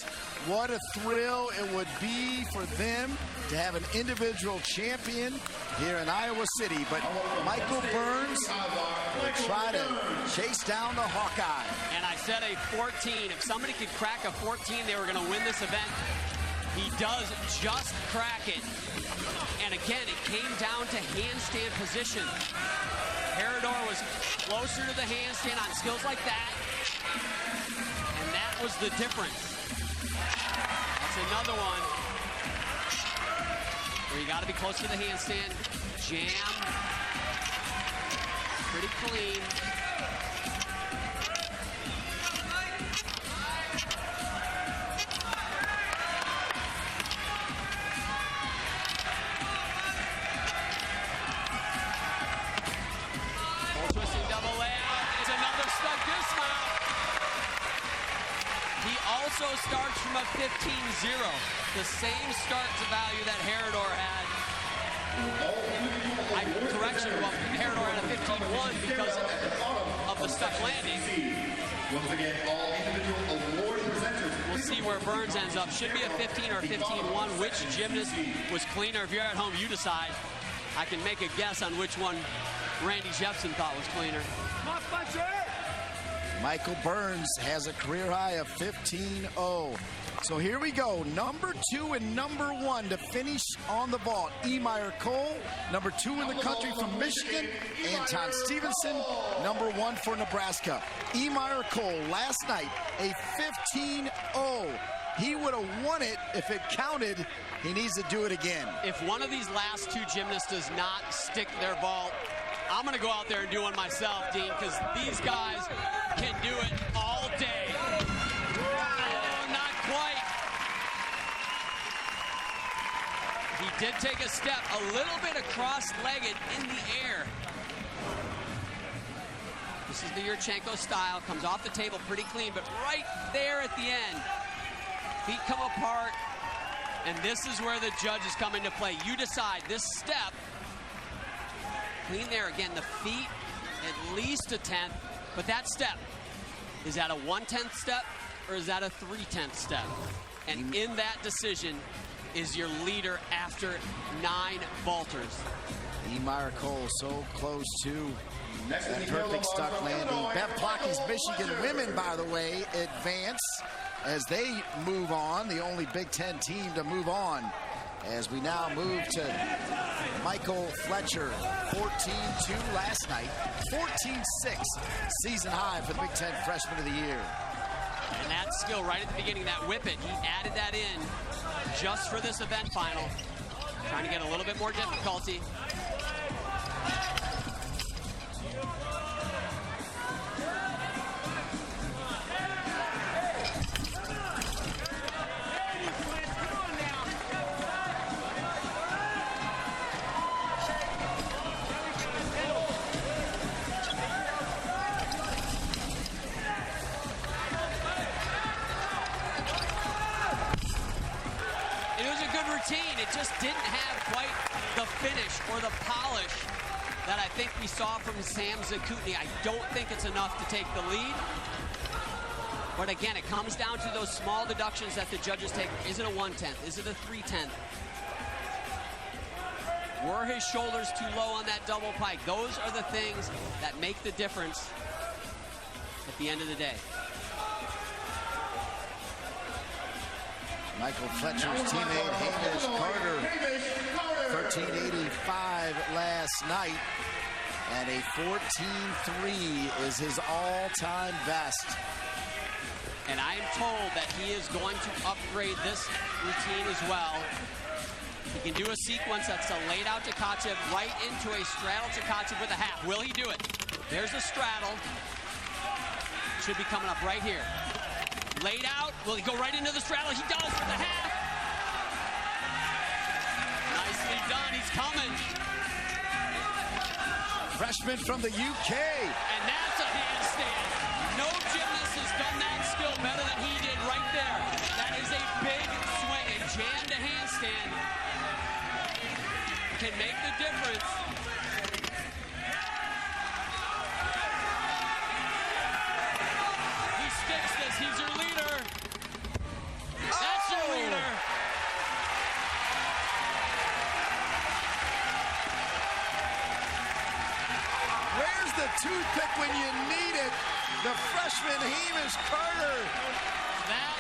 [SPEAKER 1] What a thrill it would be for them to have an individual champion here in Iowa City. But Michael Burns will try to chase down the Hawkeye.
[SPEAKER 2] And I said a 14. If somebody could crack a 14, they were going to win this event. He does just crack it. And again, it came down to handstand position. Herodor was closer to the handstand on skills like that. And that was the difference. That's another one where you got to be close to the handstand. Jam. Pretty clean. Twisting double layout. It's another stuck dismount. He also starts from a 15-0. The same start to value that Herodor had. Correction, well, Herodor had a 15-1 because of the stuck landing.
[SPEAKER 3] Once again, all individual award presenters.
[SPEAKER 2] We'll see where Burns ends up. Should be a 15 or 15-1. Which gymnast was cleaner? If you're at home, you decide. I can make a guess on which one Randy Jepson thought was cleaner.
[SPEAKER 1] Michael Burns has a career high of 15-0. So here we go. Number 2 and number 1 to finish on the vault. Emeyer Cole, number 2 in the country from Michigan. Anton Stevenson, number 1 for Nebraska. Emeyer Cole last night, a 15-0. He would have won it if it counted. He needs to do it again.
[SPEAKER 2] If one of these last two gymnasts does not stick their vault, I'm going to go out there and do one myself, Dean, because these guys can do it all day. Oh, not quite. He did take a step, a little bit cross-legged in the air. This is the Yarotska style. Comes off the table pretty clean, but right there at the end, feet come apart, and this is where the judges come into play. You decide this step. Clean there again, the feet at least a 10th, but that step, is that a 1/10 step or is that a 3/10 step? And in that decision is your leader after 9 vaulters.
[SPEAKER 1] Emeyer Cole so close to that perfect stuck landing. Bev Plocky's Michigan women, by the way, advance as they move on, the only Big Ten team to move on. As we now move to Michael Fletcher, 14-2 last night, 14-6 season high for the Big Ten Freshman of the Year.
[SPEAKER 2] And that skill right at the beginning, that whip it, he added that in just for this event final. Trying to get a little bit more difficulty. It just didn't have quite the finish or the polish that I think we saw from Sam Zakutny. I don't think it's enough to take the lead. But again, it comes down to those small deductions that the judges take. Is it a 1/10? Is it a 3/10? Were his shoulders too low on that double pike? Those are the things that make the difference at the end of the day.
[SPEAKER 1] Michael Fletcher's teammate, Hamish Carter, 1385 last night, and a 14-3 is his all-time best.
[SPEAKER 2] And I am told that he is going to upgrade this routine as well. He can do a sequence that's a laid out Tkachev right into a straddle Tkachev with a half. Will he do it? There's a straddle. Should be coming up right here. Laid out. Will he go right into the straddle? He does with the half. Nicely done. He's coming.
[SPEAKER 1] Freshman from the UK.
[SPEAKER 2] And that's a handstand. No gymnast has done that skill better than he did right there. That is a big swing. A jam to handstand can make the difference. He sticks this. He's your leader. That's your leader.
[SPEAKER 1] Where's the toothpick when you need it? The freshman Hamish Carter.
[SPEAKER 2] That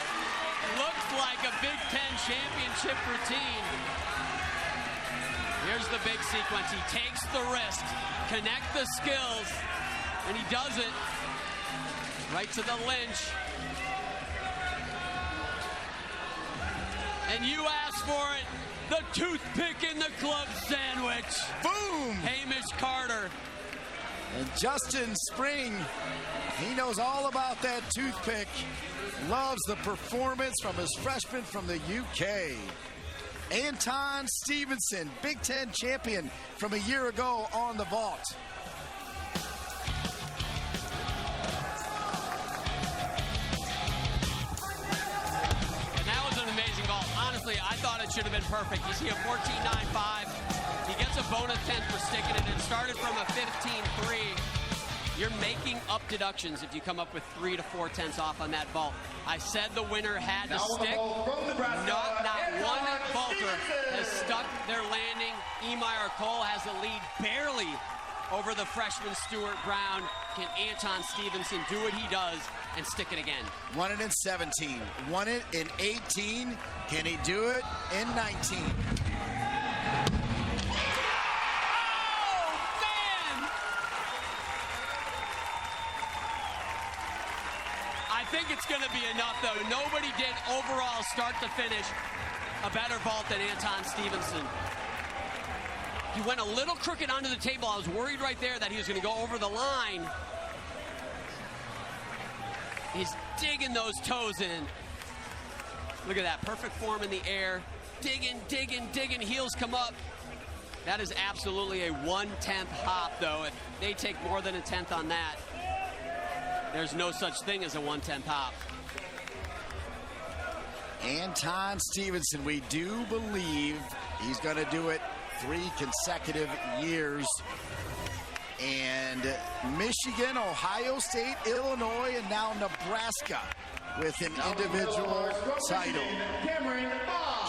[SPEAKER 2] looks like a Big Ten championship routine. Here's the big sequence. He takes the risk, connect the skills, and he does it right to the Lynch. And you asked for it, the toothpick in the club sandwich.
[SPEAKER 1] Boom!
[SPEAKER 2] Hamish Carter.
[SPEAKER 1] And Justin Spring, he knows all about that toothpick. Loves the performance from his freshman from the UK. Anton Stevenson, Big Ten champion from a year ago on the vault.
[SPEAKER 2] And that was an amazing vault. Honestly, I thought it should have been perfect. You see a 14.95. He gets a bonus 10 for sticking it. It started from a 15.3. You're making up deductions if you come up with 3 to 4 tenths off on that vault. I said the winner had to stick. Not one vaulter has stuck their landing. Emir Cole has the lead barely over the freshman Stuart Brown. Can Anton Stevenson do what he does and stick it again?
[SPEAKER 1] Won it in 17, won it in 18. Can he do it in 19?
[SPEAKER 2] I think it's going to be enough, though. Nobody did overall, start to finish, a better vault than Anton Stevenson. He went a little crooked onto the table. I was worried right there that he was going to go over the line. He's digging those toes in. Look at that, perfect form in the air. Digging, digging, digging, heels come up. That is absolutely a 1/10 hop, though. If they take more than a tenth on that, there's no such thing as a 1/10 hop.
[SPEAKER 1] Anton Stevenson, we do believe he's going to do it 3 consecutive years. And Michigan, Ohio State, Illinois, and now Nebraska with an individual title.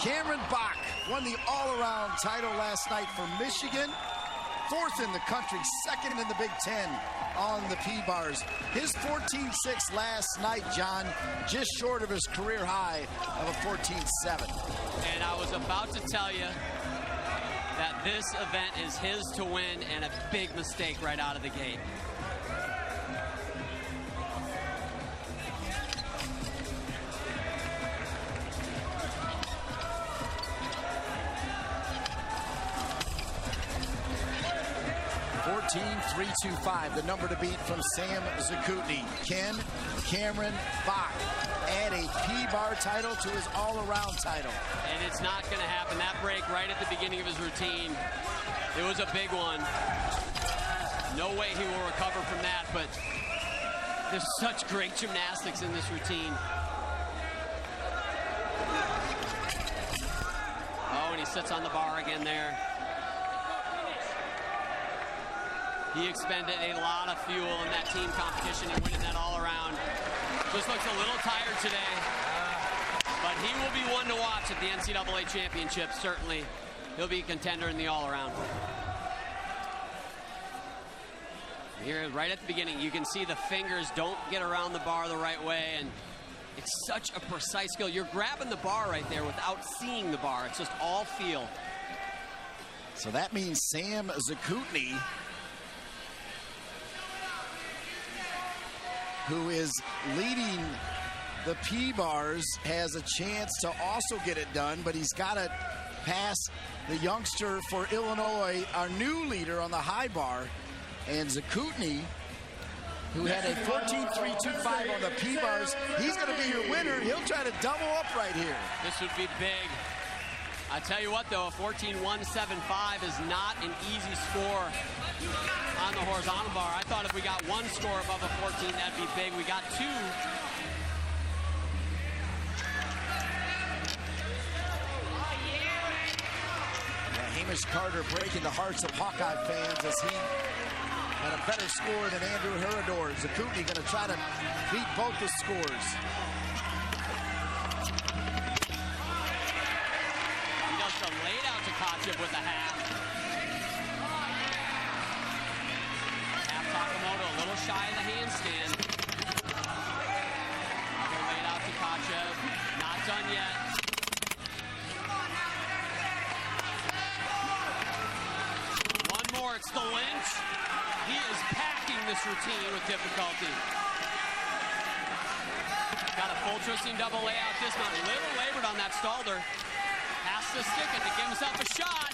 [SPEAKER 1] Cameron Bach won the all-around title last night for Michigan. 4th in the country, 2nd in the Big Ten on the P-bars. His 14.6 last night, John, just short of his career high of a 14.7.
[SPEAKER 2] And I was about to tell you that this event is his to win, and a big mistake right out of the gate.
[SPEAKER 1] .325, the number to beat from Sam Zakutny. Can Cameron Bach add a P-bar title to his all-around title?
[SPEAKER 2] And it's not going to happen. That break right at the beginning of his routine, it was a big one. No way he will recover from that, but there's such great gymnastics in this routine. Oh, and he sits on the bar again there. He expended a lot of fuel in that team competition and winning that all around. Just looks a little tired today, but he will be one to watch at the NCAA championship, certainly. He'll be a contender in the all around. Here, right at the beginning, you can see the fingers don't get around the bar the right way, and it's such a precise skill. You're grabbing the bar right there without seeing the bar. It's just all feel.
[SPEAKER 1] So that means Sam Zakutny, who is leading the P-Bars has a chance to also get it done, but he's got to pass the youngster for Illinois, our new leader on the high bar, and Zakutny, who had a 14.325 on the P-Bars. He's going to be your winner. He'll try to double up right here.
[SPEAKER 2] This would be big. I tell you what, though, a 14.175 is not an easy score on the horizontal bar. I thought if we got one score above a 14, that'd be big. We got two.
[SPEAKER 1] Hamish Carter breaking the hearts of Hawkeye fans as he had a better score than Andrew Herodor. Zakutny going to try to beat both the scores.
[SPEAKER 2] He does the laid out to Kachev with a half. Half Takamoto, a little shy of the handstand. Another laid out to Kachev. Not done yet. It's the Lynch. He is packing this routine with difficulty. Got a full twisting double layout dismount. A little labored on that Stalder. Has to stick it to give himself a shot.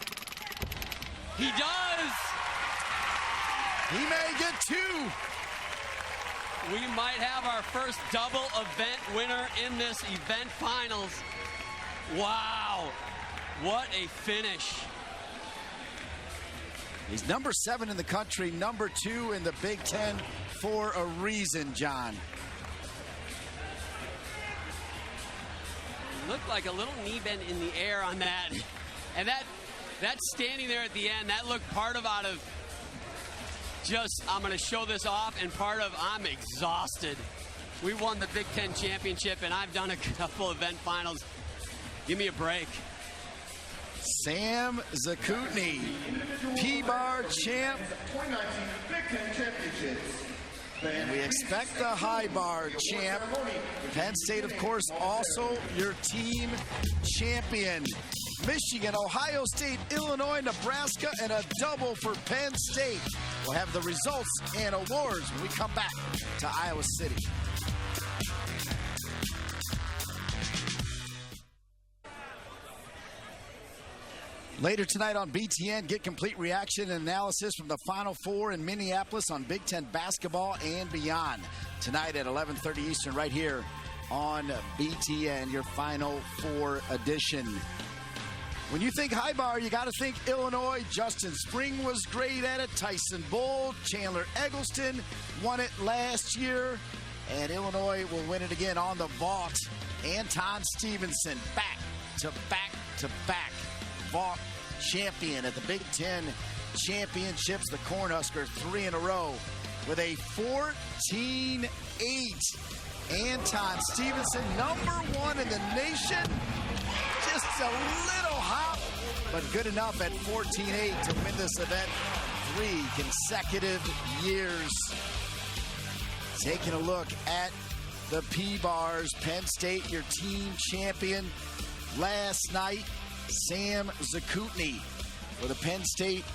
[SPEAKER 2] He does.
[SPEAKER 1] He may get two.
[SPEAKER 2] We might have our first double event winner in this event finals. Wow. What a finish.
[SPEAKER 1] He's number 7 in the country, number 2 in the Big Ten for a reason, John.
[SPEAKER 2] Looked like a little knee bend in the air on that. And that standing there at the end, that looked part of out of just, I'm going to show this off, and part of I'm exhausted. We won the Big Ten championship, and I've done a couple event finals. Give me a break.
[SPEAKER 1] Sam Zakutny, P-Bar champ.
[SPEAKER 3] 2019 Big Ten Championships.
[SPEAKER 1] And we expect the high bar champ. Penn State, of course, also your team champion. Michigan, Ohio State, Illinois, Nebraska, and a double for Penn State. We'll have the results and awards when we come back to Iowa City. Later tonight on BTN, get complete reaction and analysis from the Final Four in Minneapolis on Big Ten basketball and beyond. Tonight at 11:30 Eastern right here on BTN, your Final Four edition. When you think high bar, you got to think Illinois. Justin Spring was great at it. Tyson Bull, Chandler Eggleston won it last year. And Illinois will win it again on the vault. Anton Stevenson back to back vault champion at the Big Ten championships. The Cornhusker 3 in a row with a 14-8. Anton Stevenson, number 1 in the nation. Just a little hop, but good enough at 14-8 to win this event 3 consecutive years. Taking a look at the P-Bars. Penn State, your team champion last night. Sam Zakutny for the Penn State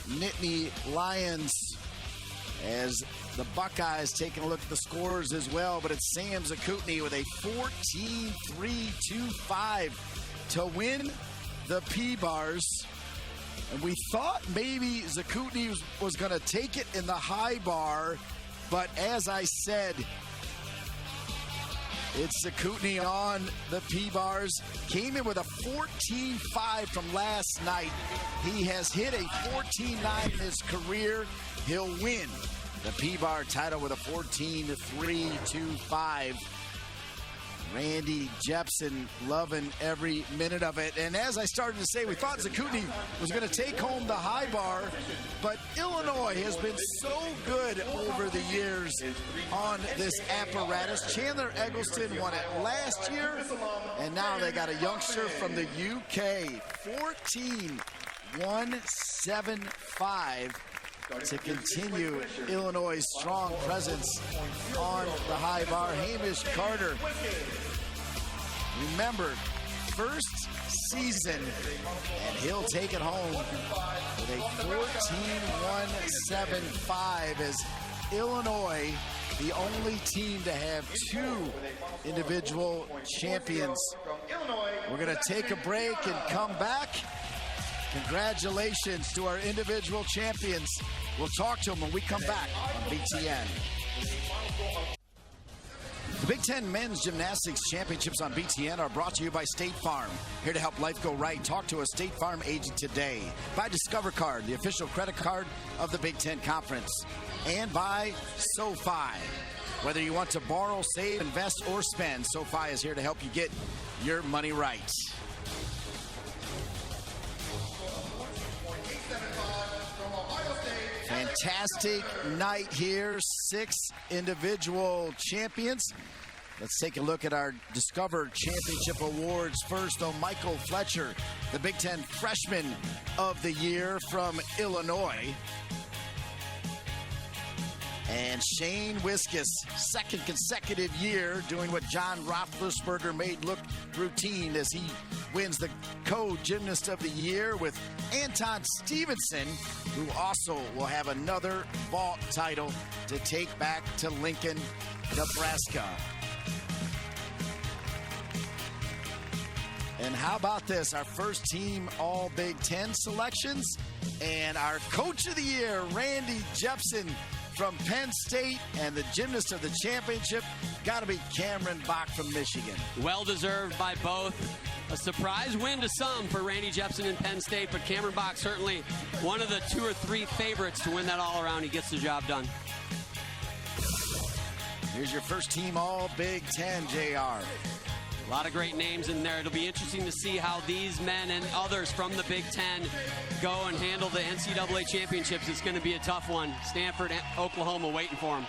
[SPEAKER 1] Nittany Lions, as the Buckeyes taking a look at the scores as well, but it's Sam Zakutny with a 14.325 to win the P-Bars. And we thought maybe Zakutny was going to take it in the high bar, but as I said, it's Zakutny on the P-Bars. Came in with a 14.5 from last night. He has hit a 14.9 in his career. He'll win the P-Bar title with a 14.325. Randy Jepson loving every minute of it. And as I started to say, we thought Zakutny was going to take home the high bar, but Illinois has been so good over the years on this apparatus. Chandler Eggleston won it last year, and now they got a youngster from the UK, 14.175 to continue Illinois' strong presence on the high bar. Hamish Carter, remember, first season, and he'll take it home with a 14.175 as Illinois, the only team to have 2 individual champions. We're going to take a break and come back. Congratulations to our individual champions. We'll talk to them when we come back on BTN. The Big Ten Men's Gymnastics Championships on BTN are brought to you by State Farm. Here to help life go right, talk to a State Farm agent today. By Discover Card, the official credit card of the Big Ten Conference. And by SoFi. Whether you want to borrow, save, invest, or spend, SoFi is here to help you get your money right. Fantastic night here. 6 individual champions. Let's take a look at our Discover Championship Awards. First, Michael Fletcher, the Big Ten Freshman of the Year from Illinois. And Shane Wiskus, 2nd consecutive year doing what John Roethlisberger made look routine as he wins the Co-Gymnast of the Year with Anton Stevenson, who also will have another vault title to take back to Lincoln, Nebraska. And how about this? Our first team All Big Ten selections and our Coach of the Year, Randy Jepson from Penn State, and the Gymnast of the Championship, got to be Cameron Bach from Michigan.
[SPEAKER 2] Well deserved by both. A surprise win to some for Randy Jepson in Penn State, but Cameron Bach certainly one of the 2 or 3 favorites to win that all around. He gets the job done.
[SPEAKER 1] Here's your first team All Big Ten, JR.
[SPEAKER 2] A lot of great names in there. It'll be interesting to see how these men and others from the Big Ten go and handle the NCAA championships. It's going to be a tough one. Stanford, Oklahoma waiting for them.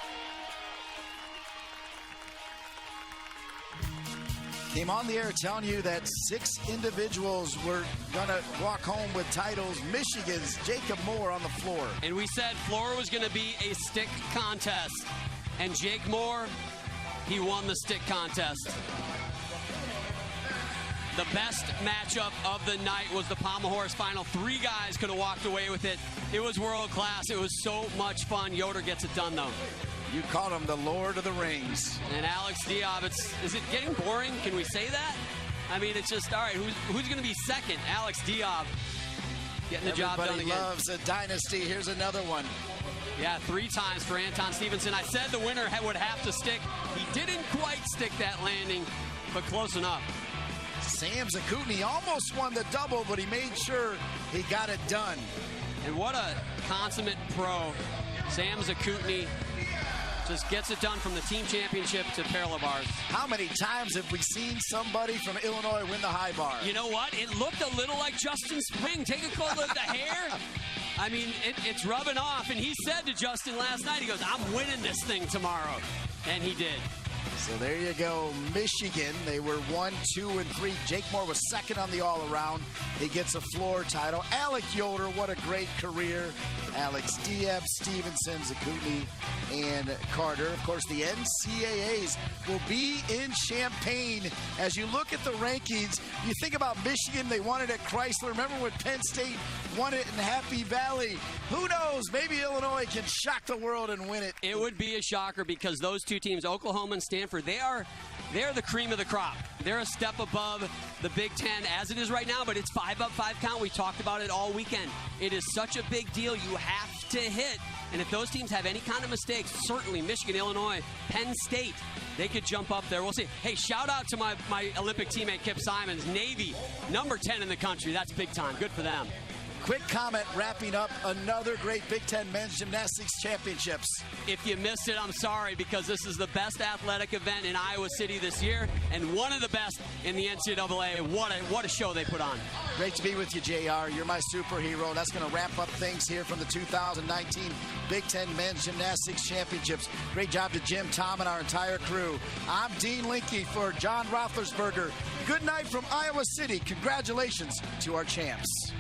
[SPEAKER 1] Came on the air telling you that 6 individuals were going to walk home with titles. Michigan's Jacob Moore on the floor.
[SPEAKER 2] And we said floor was going to be a stick contest. And Jake Moore, he won the stick contest. The best matchup of the night was the Pommel Horse final. 3 guys could have walked away with it. It was world class. It was so much fun. Yoder gets it done, though.
[SPEAKER 1] You called him the Lord of the Rings.
[SPEAKER 2] And Alex Diab, is it getting boring? Can we say that? I mean, it's just, all right, who's going to be second? Alex Diab getting the job done again.
[SPEAKER 1] Everybody loves a dynasty. Here's another one.
[SPEAKER 2] Yeah, 3 times for Anton Stevenson. I said the winner would have to stick. He didn't quite stick that landing, but close enough.
[SPEAKER 1] Sam Zakutny almost won the double, but he made sure he got it done.
[SPEAKER 2] And what a consummate pro. Sam Zakutny just gets it done from the team championship to parallel bars.
[SPEAKER 1] How many times have we seen somebody from Illinois win the high bar?
[SPEAKER 2] You know what? It looked a little like Justin Spring. Take a close look at the hair. I mean, it's rubbing off. And he said to Justin last night, he goes, I'm winning this thing tomorrow. And he did.
[SPEAKER 1] So there you go, Michigan. They were 1, 2, and 3. Jake Moore was second on the all-around. He gets a floor title. Alec Yoder, what a great career. Alex Diab, Stevenson, Zakutny, and Carter. Of course, the NCAAs will be in Champaign. As you look at the rankings, you think about Michigan, they won it at Chrysler. Remember when Penn State won it in Happy Valley? Who knows? Maybe Illinois can shock the world and win it.
[SPEAKER 2] It would be a shocker because those 2 teams, Oklahoma and Stanford, they're the cream of the crop. They're a step above the Big Ten as it is right now, but it's 5 up, 5 count. We talked about it all weekend. It is such a big deal. You have to hit. And if those teams have any kind of mistakes, certainly Michigan, Illinois, Penn State, they could jump up there. We'll see. Hey, shout out to my Olympic teammate, Kip Simons. Navy, number 10 in the country. That's big time. Good for them.
[SPEAKER 1] Quick comment wrapping up another great Big Ten Men's Gymnastics Championships.
[SPEAKER 2] If you missed it, I'm sorry, because this is the best athletic event in Iowa City this year and one of the best in the NCAA. What a show they put on.
[SPEAKER 1] Great to be with you, JR. You're my superhero. That's going to wrap up things here from the 2019 Big Ten Men's Gymnastics Championships. Great job to Jim, Tom, and our entire crew. I'm Dean Linke for John Roethlisberger. Good night from Iowa City. Congratulations to our champs.